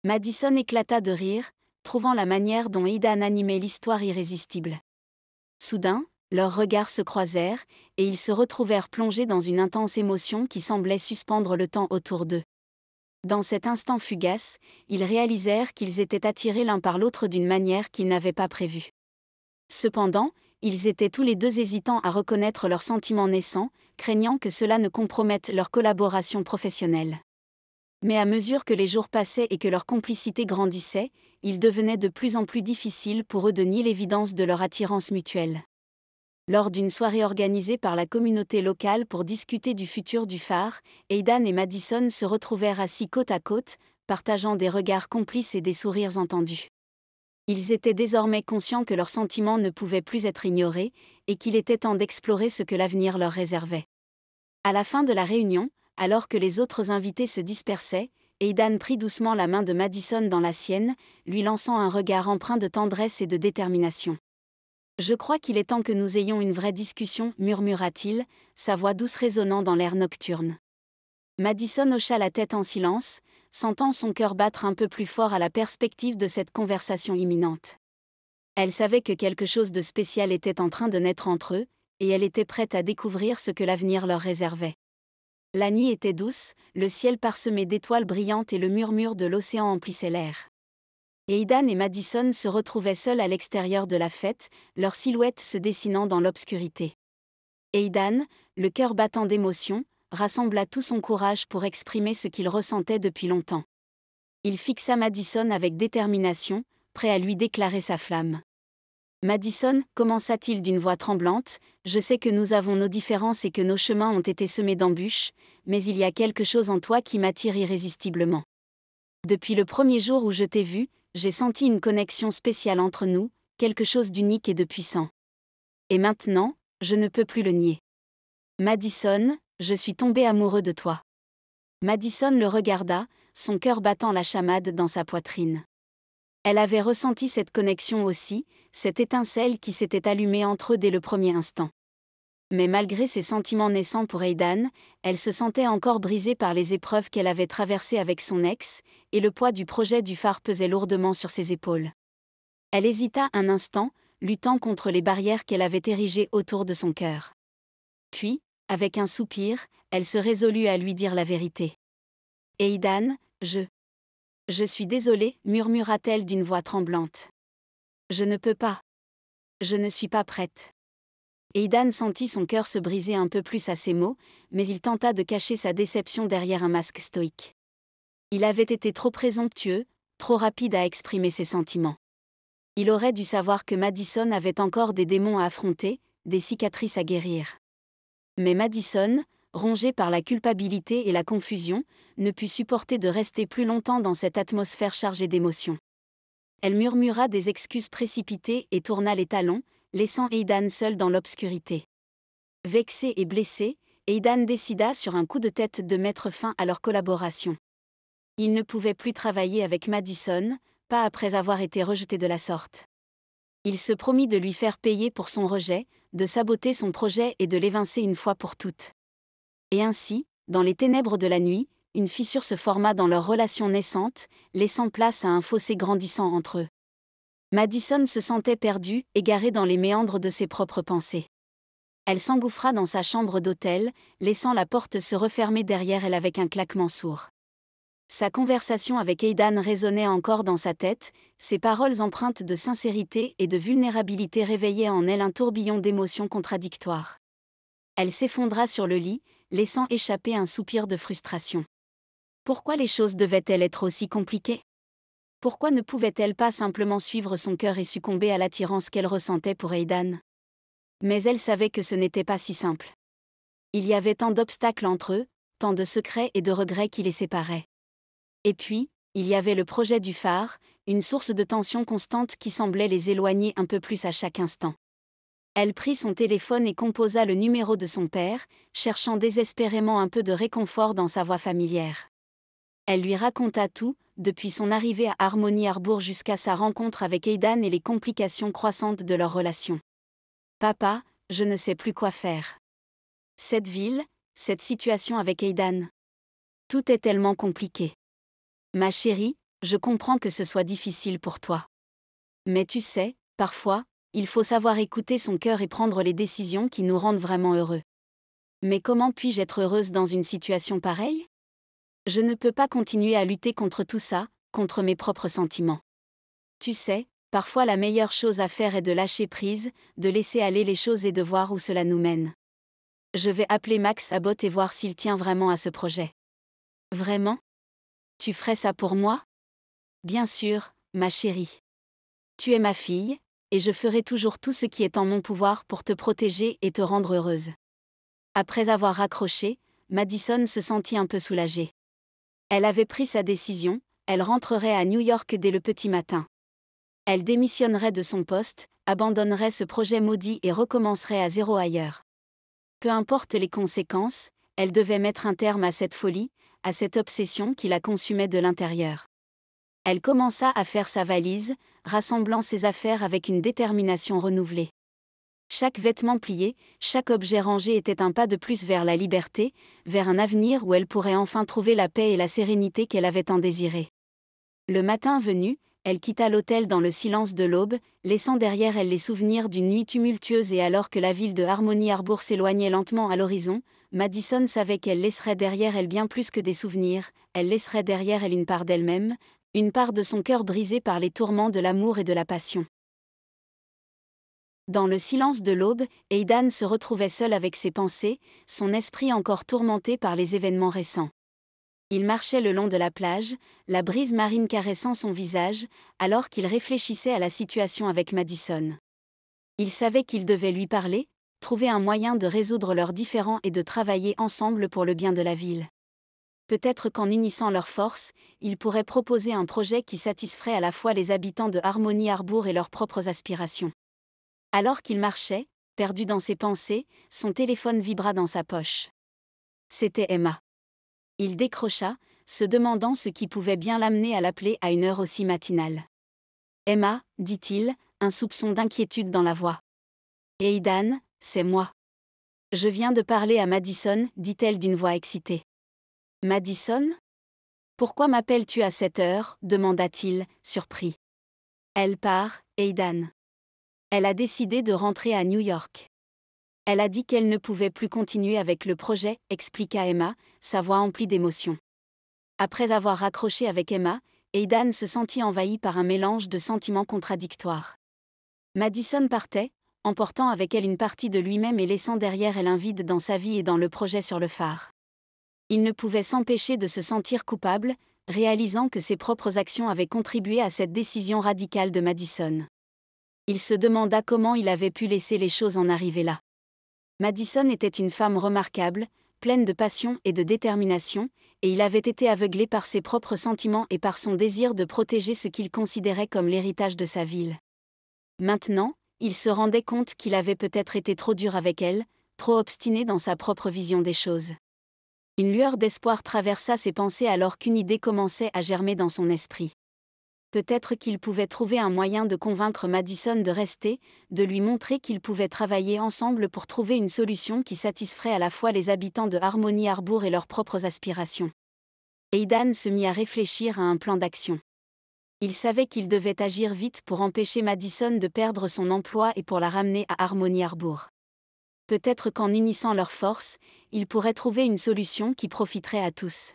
Madison éclata de rire, trouvant la manière dont Aidan animait l'histoire irrésistible. Soudain, leurs regards se croisèrent, et ils se retrouvèrent plongés dans une intense émotion qui semblait suspendre le temps autour d'eux. Dans cet instant fugace, ils réalisèrent qu'ils étaient attirés l'un par l'autre d'une manière qu'ils n'avaient pas prévue. Cependant, ils étaient tous les deux hésitants à reconnaître leurs sentiments naissants, craignant que cela ne compromette leur collaboration professionnelle. Mais à mesure que les jours passaient et que leur complicité grandissait, il devenait de plus en plus difficile pour eux de nier l'évidence de leur attirance mutuelle. Lors d'une soirée organisée par la communauté locale pour discuter du futur du phare, Aidan et Madison se retrouvèrent assis côte à côte, partageant des regards complices et des sourires entendus. Ils étaient désormais conscients que leurs sentiments ne pouvaient plus être ignorés, et qu'il était temps d'explorer ce que l'avenir leur réservait. À la fin de la réunion, alors que les autres invités se dispersaient, Aidan prit doucement la main de Madison dans la sienne, lui lançant un regard empreint de tendresse et de détermination. « Je crois qu'il est temps que nous ayons une vraie discussion, murmura-t-il, sa voix douce résonnant dans l'air nocturne. Madison hocha la tête en silence, sentant son cœur battre un peu plus fort à la perspective de cette conversation imminente. Elle savait que quelque chose de spécial était en train de naître entre eux, et elle était prête à découvrir ce que l'avenir leur réservait. La nuit était douce, le ciel parsemé d'étoiles brillantes et le murmure de l'océan emplissait l'air. Aidan et Madison se retrouvaient seuls à l'extérieur de la fête, leurs silhouettes se dessinant dans l'obscurité. Aidan, le cœur battant d'émotion, rassembla tout son courage pour exprimer ce qu'il ressentait depuis longtemps. Il fixa Madison avec détermination, prêt à lui déclarer sa flamme. « Madison, commença-t-il d'une voix tremblante, je sais que nous avons nos différences et que nos chemins ont été semés d'embûches, mais il y a quelque chose en toi qui m'attire irrésistiblement. Depuis le premier jour où je t'ai vu, j'ai senti une connexion spéciale entre nous, quelque chose d'unique et de puissant. Et maintenant, je ne peux plus le nier. Madison, je suis tombé amoureux de toi. » Madison le regarda, son cœur battant la chamade dans sa poitrine. Elle avait ressenti cette connexion aussi, cette étincelle qui s'était allumée entre eux dès le premier instant. Mais malgré ses sentiments naissants pour Aidan, elle se sentait encore brisée par les épreuves qu'elle avait traversées avec son ex, et le poids du projet du phare pesait lourdement sur ses épaules. Elle hésita un instant, luttant contre les barrières qu'elle avait érigées autour de son cœur. Puis, avec un soupir, elle se résolut à lui dire la vérité. « Aidan, je suis désolée, murmura-t-elle d'une voix tremblante. Je ne peux pas. Je ne suis pas prête. » Aidan sentit son cœur se briser un peu plus à ces mots, mais il tenta de cacher sa déception derrière un masque stoïque. Il avait été trop présomptueux, trop rapide à exprimer ses sentiments. Il aurait dû savoir que Madison avait encore des démons à affronter, des cicatrices à guérir. Mais Madison, rongée par la culpabilité et la confusion, ne put supporter de rester plus longtemps dans cette atmosphère chargée d'émotions. Elle murmura des excuses précipitées et tourna les talons, laissant Aidan seul dans l'obscurité. Vexé et blessé, Aidan décida sur un coup de tête de mettre fin à leur collaboration. Il ne pouvait plus travailler avec Madison, pas après avoir été rejeté de la sorte. Il se promit de lui faire payer pour son rejet, de saboter son projet et de l'évincer une fois pour toutes. Et ainsi, dans les ténèbres de la nuit, une fissure se forma dans leur relation naissante, laissant place à un fossé grandissant entre eux. Madison se sentait perdue, égarée dans les méandres de ses propres pensées. Elle s'engouffra dans sa chambre d'hôtel, laissant la porte se refermer derrière elle avec un claquement sourd. Sa conversation avec Aidan résonnait encore dans sa tête, ses paroles empreintes de sincérité et de vulnérabilité réveillaient en elle un tourbillon d'émotions contradictoires. Elle s'effondra sur le lit, laissant échapper un soupir de frustration. Pourquoi les choses devaient-elles être aussi compliquées ? Pourquoi ne pouvait-elle pas simplement suivre son cœur et succomber à l'attirance qu'elle ressentait pour Aidan ? Mais elle savait que ce n'était pas si simple. Il y avait tant d'obstacles entre eux, tant de secrets et de regrets qui les séparaient. Et puis, il y avait le projet du phare, une source de tension constante qui semblait les éloigner un peu plus à chaque instant. Elle prit son téléphone et composa le numéro de son père, cherchant désespérément un peu de réconfort dans sa voix familière. Elle lui raconta tout, depuis son arrivée à Harmony Harbour jusqu'à sa rencontre avec Aidan et les complications croissantes de leur relation. « Papa, je ne sais plus quoi faire. Cette ville, cette situation avec Aidan. Tout est tellement compliqué. Ma chérie, je comprends que ce soit difficile pour toi. Mais tu sais, parfois, il faut savoir écouter son cœur et prendre les décisions qui nous rendent vraiment heureux. Mais comment puis-je être heureuse dans une situation pareille? Je ne peux pas continuer à lutter contre tout ça, contre mes propres sentiments. Tu sais, parfois la meilleure chose à faire est de lâcher prise, de laisser aller les choses et de voir où cela nous mène. Je vais appeler Max Abbott et voir s'il tient vraiment à ce projet. Vraiment? Tu ferais ça pour moi? Bien sûr, ma chérie. Tu es ma fille, et je ferai toujours tout ce qui est en mon pouvoir pour te protéger et te rendre heureuse. Après avoir raccroché, Madison se sentit un peu soulagée. Elle avait pris sa décision, elle rentrerait à New York dès le petit matin. Elle démissionnerait de son poste, abandonnerait ce projet maudit et recommencerait à zéro ailleurs. Peu importe les conséquences, elle devait mettre un terme à cette folie, à cette obsession qui la consumait de l'intérieur. Elle commença à faire sa valise, rassemblant ses affaires avec une détermination renouvelée. Chaque vêtement plié, chaque objet rangé était un pas de plus vers la liberté, vers un avenir où elle pourrait enfin trouver la paix et la sérénité qu'elle avait tant désiré. Le matin venu, elle quitta l'hôtel dans le silence de l'aube, laissant derrière elle les souvenirs d'une nuit tumultueuse et alors que la ville de Harmony Harbour s'éloignait lentement à l'horizon, Madison savait qu'elle laisserait derrière elle bien plus que des souvenirs, elle laisserait derrière elle une part d'elle-même, une part de son cœur brisé par les tourments de l'amour et de la passion. Dans le silence de l'aube, Aidan se retrouvait seul avec ses pensées, son esprit encore tourmenté par les événements récents. Il marchait le long de la plage, la brise marine caressant son visage, alors qu'il réfléchissait à la situation avec Madison. Il savait qu'il devait lui parler, trouver un moyen de résoudre leurs différends et de travailler ensemble pour le bien de la ville. Peut-être qu'en unissant leurs forces, ils pourraient proposer un projet qui satisferait à la fois les habitants de Harmony Harbour et leurs propres aspirations. Alors qu'il marchait, perdu dans ses pensées, son téléphone vibra dans sa poche. C'était Emma. Il décrocha, se demandant ce qui pouvait bien l'amener à l'appeler à une heure aussi matinale. « Emma, dit-il, un soupçon d'inquiétude dans la voix. « Aidan, c'est moi. Je viens de parler à Madison, dit-elle d'une voix excitée. « Madison? Pourquoi m'appelles-tu à cette heure ?» demanda-t-il, surpris. « Elle part, Aidan. Elle a décidé de rentrer à New York. Elle a dit qu'elle ne pouvait plus continuer avec le projet, expliqua Emma, sa voix emplie d'émotion. Après avoir raccroché avec Emma, Aidan se sentit envahi par un mélange de sentiments contradictoires. Madison partait, emportant avec elle une partie de lui-même et laissant derrière elle un vide dans sa vie et dans le projet sur le phare. Il ne pouvait s'empêcher de se sentir coupable, réalisant que ses propres actions avaient contribué à cette décision radicale de Madison. Il se demanda comment il avait pu laisser les choses en arriver là. Madison était une femme remarquable, pleine de passion et de détermination, et il avait été aveuglé par ses propres sentiments et par son désir de protéger ce qu'il considérait comme l'héritage de sa ville. Maintenant, il se rendait compte qu'il avait peut-être été trop dur avec elle, trop obstiné dans sa propre vision des choses. Une lueur d'espoir traversa ses pensées alors qu'une idée commençait à germer dans son esprit. Peut-être qu'il pouvait trouver un moyen de convaincre Madison de rester, de lui montrer qu'ils pouvaient travailler ensemble pour trouver une solution qui satisferait à la fois les habitants de Harmony Harbour et leurs propres aspirations. Aidan se mit à réfléchir à un plan d'action. Il savait qu'il devait agir vite pour empêcher Madison de perdre son emploi et pour la ramener à Harmony Harbour. Peut-être qu'en unissant leurs forces, ils pourraient trouver une solution qui profiterait à tous.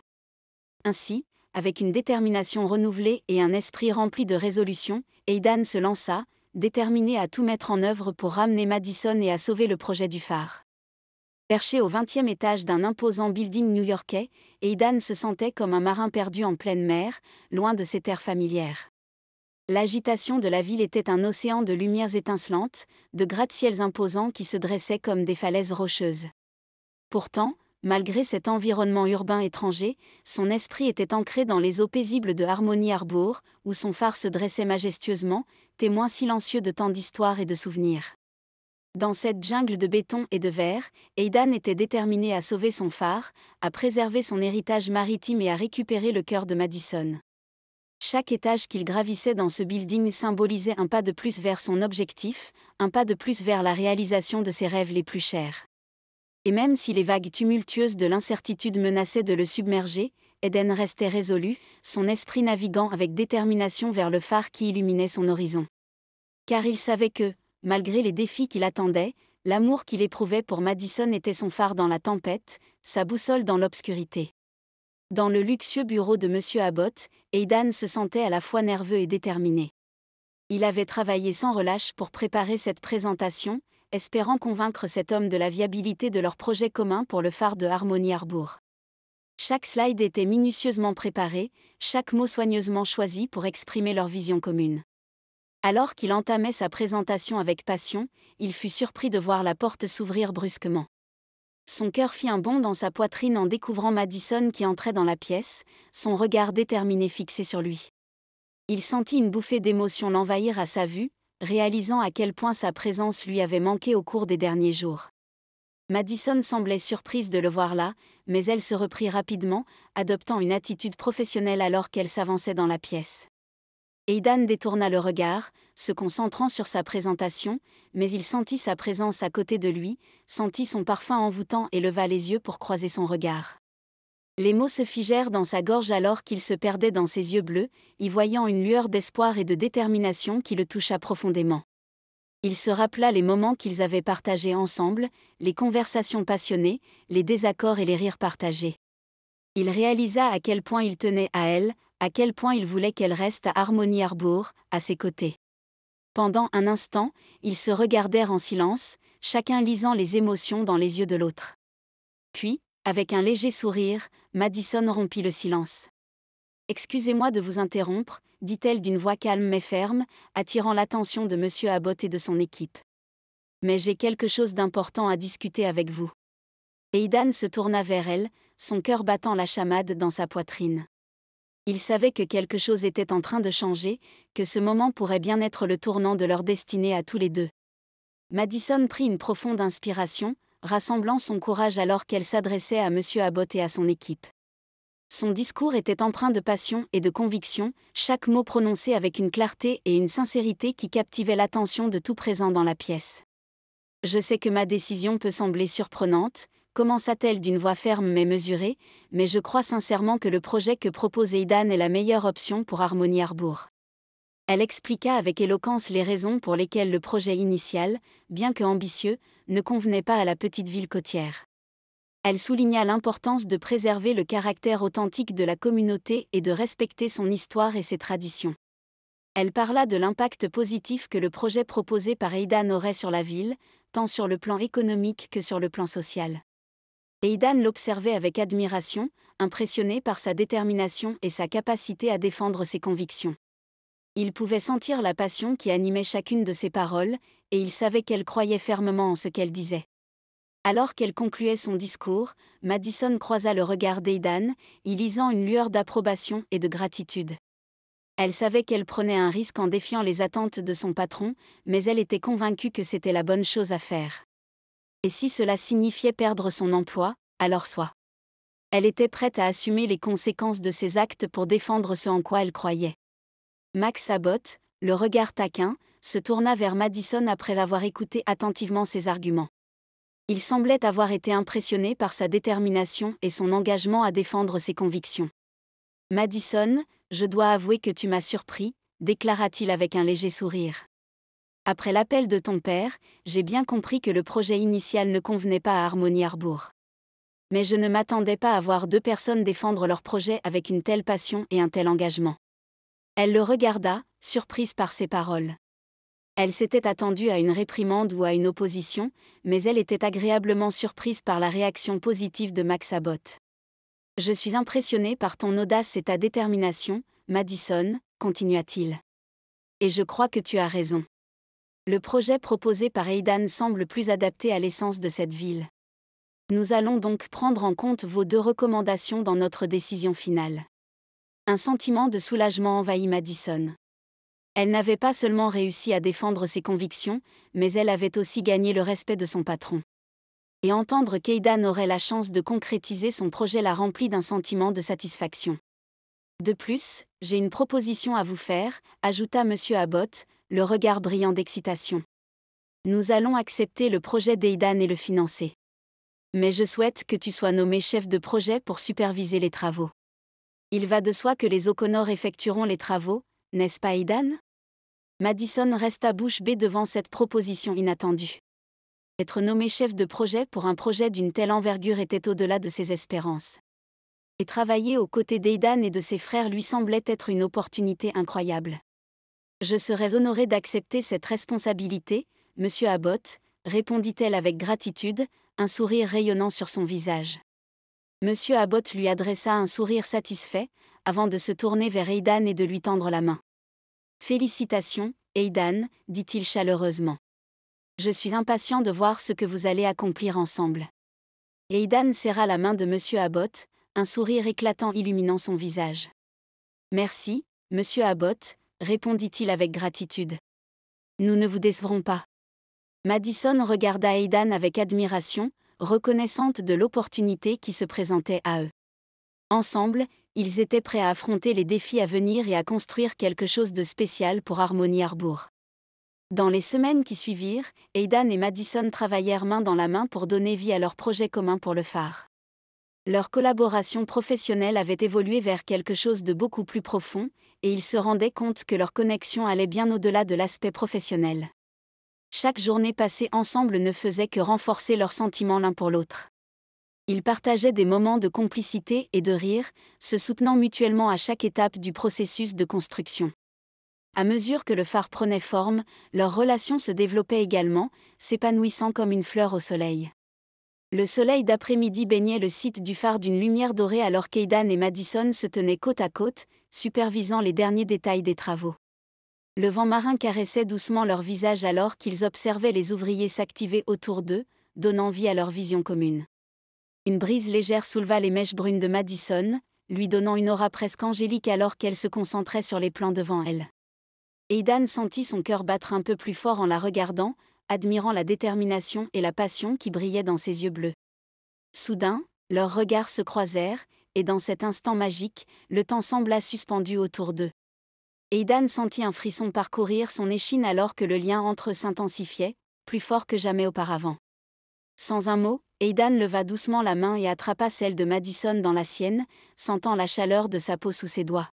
Ainsi, avec une détermination renouvelée et un esprit rempli de résolution, Aidan se lança, déterminé à tout mettre en œuvre pour ramener Madison et à sauver le projet du phare. Perché au 20e étage d'un imposant building new-yorkais, Aidan se sentait comme un marin perdu en pleine mer, loin de ses terres familières. L'agitation de la ville était un océan de lumières étincelantes, de gratte-ciels imposants qui se dressaient comme des falaises rocheuses. Pourtant, malgré cet environnement urbain étranger, son esprit était ancré dans les eaux paisibles de Harmony Harbour, où son phare se dressait majestueusement, témoin silencieux de tant d'histoires et de souvenirs. Dans cette jungle de béton et de verre, Aidan était déterminé à sauver son phare, à préserver son héritage maritime et à récupérer le cœur de Madison. Chaque étage qu'il gravissait dans ce building symbolisait un pas de plus vers son objectif, un pas de plus vers la réalisation de ses rêves les plus chers. Et même si les vagues tumultueuses de l'incertitude menaçaient de le submerger, Aidan restait résolu, son esprit naviguant avec détermination vers le phare qui illuminait son horizon. Car il savait que, malgré les défis qui l'attendaient, l'amour qu'il éprouvait pour Madison était son phare dans la tempête, sa boussole dans l'obscurité. Dans le luxueux bureau de M. Abbott, Aidan se sentait à la fois nerveux et déterminé. Il avait travaillé sans relâche pour préparer cette présentation, espérant convaincre cet homme de la viabilité de leur projet commun pour le phare de Harmony Harbour. Chaque slide était minutieusement préparé, chaque mot soigneusement choisi pour exprimer leur vision commune. Alors qu'il entamait sa présentation avec passion, il fut surpris de voir la porte s'ouvrir brusquement. Son cœur fit un bond dans sa poitrine en découvrant Madison qui entrait dans la pièce, son regard déterminé fixé sur lui. Il sentit une bouffée d'émotion l'envahir à sa vue, réalisant à quel point sa présence lui avait manqué au cours des derniers jours. Madison semblait surprise de le voir là, mais elle se reprit rapidement, adoptant une attitude professionnelle alors qu'elle s'avançait dans la pièce. Aidan détourna le regard, se concentrant sur sa présentation, mais il sentit sa présence à côté de lui, sentit son parfum envoûtant et leva les yeux pour croiser son regard. Les mots se figèrent dans sa gorge alors qu'il se perdait dans ses yeux bleus, y voyant une lueur d'espoir et de détermination qui le toucha profondément. Il se rappela les moments qu'ils avaient partagés ensemble, les conversations passionnées, les désaccords et les rires partagés. Il réalisa à quel point il tenait à elle, à quel point il voulait qu'elle reste à Harmony Harbour, à ses côtés. Pendant un instant, ils se regardèrent en silence, chacun lisant les émotions dans les yeux de l'autre. Puis, avec un léger sourire, Madison rompit le silence. « Excusez-moi de vous interrompre », dit-elle d'une voix calme mais ferme, attirant l'attention de M. Abbott et de son équipe. « Mais j'ai quelque chose d'important à discuter avec vous. » Aidan se tourna vers elle, son cœur battant la chamade dans sa poitrine. Il savait que quelque chose était en train de changer, que ce moment pourrait bien être le tournant de leur destinée à tous les deux. Madison prit une profonde inspiration, rassemblant son courage alors qu'elle s'adressait à M. Abbott et à son équipe. Son discours était empreint de passion et de conviction, chaque mot prononcé avec une clarté et une sincérité qui captivaient l'attention de tout présent dans la pièce. « Je sais que ma décision peut sembler surprenante », commença-t-elle d'une voix ferme mais mesurée, mais je crois sincèrement que le projet que propose Aidan est la meilleure option pour Harmony Harbour. Elle expliqua avec éloquence les raisons pour lesquelles le projet initial, bien que ambitieux, ne convenait pas à la petite ville côtière. Elle souligna l'importance de préserver le caractère authentique de la communauté et de respecter son histoire et ses traditions. Elle parla de l'impact positif que le projet proposé par Aidan aurait sur la ville, tant sur le plan économique que sur le plan social. Aidan l'observait avec admiration, impressionné par sa détermination et sa capacité à défendre ses convictions. Il pouvait sentir la passion qui animait chacune de ses paroles, et il savait qu'elle croyait fermement en ce qu'elle disait. Alors qu'elle concluait son discours, Madison croisa le regard d'Aidan, y lisant une lueur d'approbation et de gratitude. Elle savait qu'elle prenait un risque en défiant les attentes de son patron, mais elle était convaincue que c'était la bonne chose à faire. Et si cela signifiait perdre son emploi, alors soit. Elle était prête à assumer les conséquences de ses actes pour défendre ce en quoi elle croyait. Max Abbott, le regard taquin, se tourna vers Madison après avoir écouté attentivement ses arguments. Il semblait avoir été impressionné par sa détermination et son engagement à défendre ses convictions. « Madison, je dois avouer que tu m'as surpris », déclara-t-il avec un léger sourire. Après l'appel de ton père, j'ai bien compris que le projet initial ne convenait pas à Harmony Harbour. Mais je ne m'attendais pas à voir deux personnes défendre leur projet avec une telle passion et un tel engagement. Elle le regarda, surprise par ses paroles. Elle s'était attendue à une réprimande ou à une opposition, mais elle était agréablement surprise par la réaction positive de Max Abbott. « Je suis impressionné par ton audace et ta détermination, Madison, continua-t-il. Et je crois que tu as raison. Le projet proposé par Aidan semble plus adapté à l'essence de cette ville. Nous allons donc prendre en compte vos deux recommandations dans notre décision finale. » Un sentiment de soulagement envahit Madison. Elle n'avait pas seulement réussi à défendre ses convictions, mais elle avait aussi gagné le respect de son patron. Et entendre qu'Aidan aurait la chance de concrétiser son projet la remplit d'un sentiment de satisfaction. « De plus, j'ai une proposition à vous faire », ajouta M. Abbott, le regard brillant d'excitation. « Nous allons accepter le projet d'Aidan et le financer. Mais je souhaite que tu sois nommé chef de projet pour superviser les travaux. Il va de soi que les O'Connor effectueront les travaux, n'est-ce pas Aidan ? Madison resta bouche bée devant cette proposition inattendue. Être nommé chef de projet pour un projet d'une telle envergure était au-delà de ses espérances. Et travailler aux côtés d'Aidan et de ses frères lui semblait être une opportunité incroyable. Je serais honorée d'accepter cette responsabilité, monsieur Abbott, répondit-elle avec gratitude, un sourire rayonnant sur son visage. Monsieur Abbott lui adressa un sourire satisfait, avant de se tourner vers Aidan et de lui tendre la main. Félicitations, Aidan, dit-il chaleureusement. Je suis impatient de voir ce que vous allez accomplir ensemble. Aidan serra la main de monsieur Abbott, un sourire éclatant illuminant son visage. Merci, monsieur Abbott, répondit-il avec gratitude. Nous ne vous décevrons pas. Madison regarda Aidan avec admiration, reconnaissante de l'opportunité qui se présentait à eux. Ensemble, ils étaient prêts à affronter les défis à venir et à construire quelque chose de spécial pour Harmony Harbour. Dans les semaines qui suivirent, Aidan et Madison travaillèrent main dans la main pour donner vie à leur projet commun pour le phare. Leur collaboration professionnelle avait évolué vers quelque chose de beaucoup plus profond, et ils se rendaient compte que leur connexion allait bien au-delà de l'aspect professionnel. Chaque journée passée ensemble ne faisait que renforcer leurs sentiments l'un pour l'autre. Ils partageaient des moments de complicité et de rire, se soutenant mutuellement à chaque étape du processus de construction. À mesure que le phare prenait forme, leur relation se développait également, s'épanouissant comme une fleur au soleil. Le soleil d'après-midi baignait le site du phare d'une lumière dorée alors qu'Aidan et Madison se tenaient côte à côte, supervisant les derniers détails des travaux. Le vent marin caressait doucement leur visage alors qu'ils observaient les ouvriers s'activer autour d'eux, donnant vie à leur vision commune. Une brise légère souleva les mèches brunes de Madison, lui donnant une aura presque angélique alors qu'elle se concentrait sur les plans devant elle. Aidan sentit son cœur battre un peu plus fort en la regardant, admirant la détermination et la passion qui brillaient dans ses yeux bleus. Soudain, leurs regards se croisèrent, et dans cet instant magique, le temps sembla suspendu autour d'eux. Aidan sentit un frisson parcourir son échine alors que le lien entre eux s'intensifiait, plus fort que jamais auparavant. Sans un mot, Aidan leva doucement la main et attrapa celle de Madison dans la sienne, sentant la chaleur de sa peau sous ses doigts.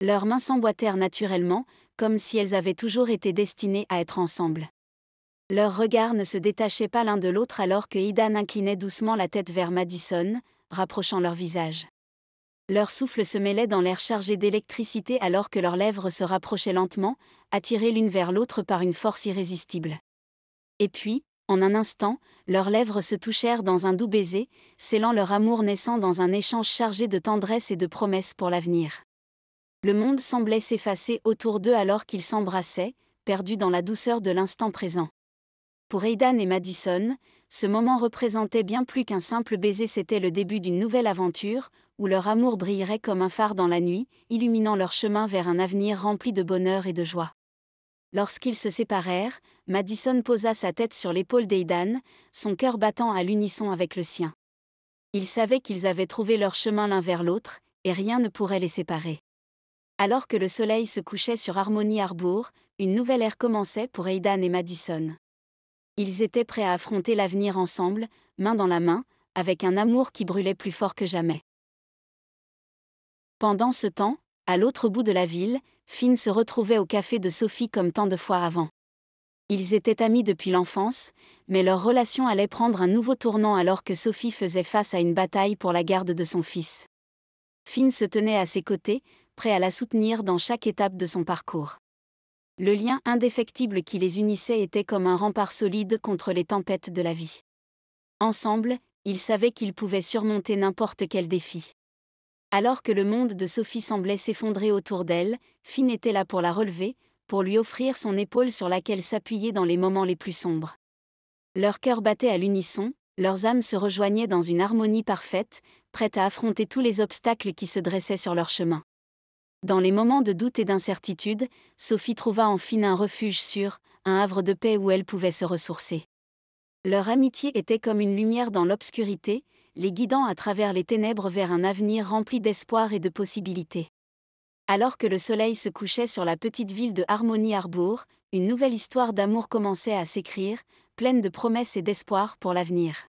Leurs mains s'emboîtèrent naturellement, comme si elles avaient toujours été destinées à être ensemble. Leurs regards ne se détachaient pas l'un de l'autre alors que Aidan inclinait doucement la tête vers Madison, rapprochant leurs visages. Leur souffle se mêlait dans l'air chargé d'électricité alors que leurs lèvres se rapprochaient lentement, attirées l'une vers l'autre par une force irrésistible. Et puis, en un instant, leurs lèvres se touchèrent dans un doux baiser, scellant leur amour naissant dans un échange chargé de tendresse et de promesses pour l'avenir. Le monde semblait s'effacer autour d'eux alors qu'ils s'embrassaient, perdus dans la douceur de l'instant présent. Pour Aidan et Madison, ce moment représentait bien plus qu'un simple baiser, c'était le début d'une nouvelle aventure, où leur amour brillerait comme un phare dans la nuit, illuminant leur chemin vers un avenir rempli de bonheur et de joie. Lorsqu'ils se séparèrent, Madison posa sa tête sur l'épaule d'Aidan, son cœur battant à l'unisson avec le sien. Ils savaient qu'ils avaient trouvé leur chemin l'un vers l'autre, et rien ne pourrait les séparer. Alors que le soleil se couchait sur Harmony Harbour, une nouvelle ère commençait pour Aidan et Madison. Ils étaient prêts à affronter l'avenir ensemble, main dans la main, avec un amour qui brûlait plus fort que jamais. Pendant ce temps, à l'autre bout de la ville, Finn se retrouvait au café de Sophie comme tant de fois avant. Ils étaient amis depuis l'enfance, mais leur relation allait prendre un nouveau tournant alors que Sophie faisait face à une bataille pour la garde de son fils. Finn se tenait à ses côtés, prêt à la soutenir dans chaque étape de son parcours. Le lien indéfectible qui les unissait était comme un rempart solide contre les tempêtes de la vie. Ensemble, ils savaient qu'ils pouvaient surmonter n'importe quel défi. Alors que le monde de Sophie semblait s'effondrer autour d'elle, Finn était là pour la relever, pour lui offrir son épaule sur laquelle s'appuyer dans les moments les plus sombres. Leurs cœurs battaient à l'unisson, leurs âmes se rejoignaient dans une harmonie parfaite, prêtes à affronter tous les obstacles qui se dressaient sur leur chemin. Dans les moments de doute et d'incertitude, Sophie trouva en Finn un refuge sûr, un havre de paix où elle pouvait se ressourcer. Leur amitié était comme une lumière dans l'obscurité, les guidant à travers les ténèbres vers un avenir rempli d'espoir et de possibilités. Alors que le soleil se couchait sur la petite ville de Harmony Harbour, une nouvelle histoire d'amour commençait à s'écrire, pleine de promesses et d'espoir pour l'avenir.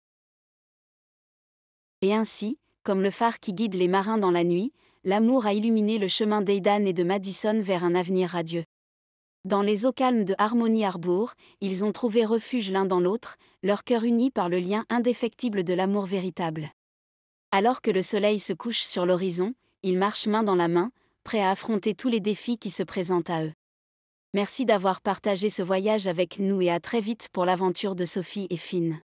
Et ainsi, comme le phare qui guide les marins dans la nuit, l'amour a illuminé le chemin d'Aidan et de Madison vers un avenir radieux. Dans les eaux calmes de Harmony Harbour, ils ont trouvé refuge l'un dans l'autre, leur cœur uni par le lien indéfectible de l'amour véritable. Alors que le soleil se couche sur l'horizon, ils marchent main dans la main, prêts à affronter tous les défis qui se présentent à eux. Merci d'avoir partagé ce voyage avec nous et à très vite pour l'aventure de Sophie et Finn.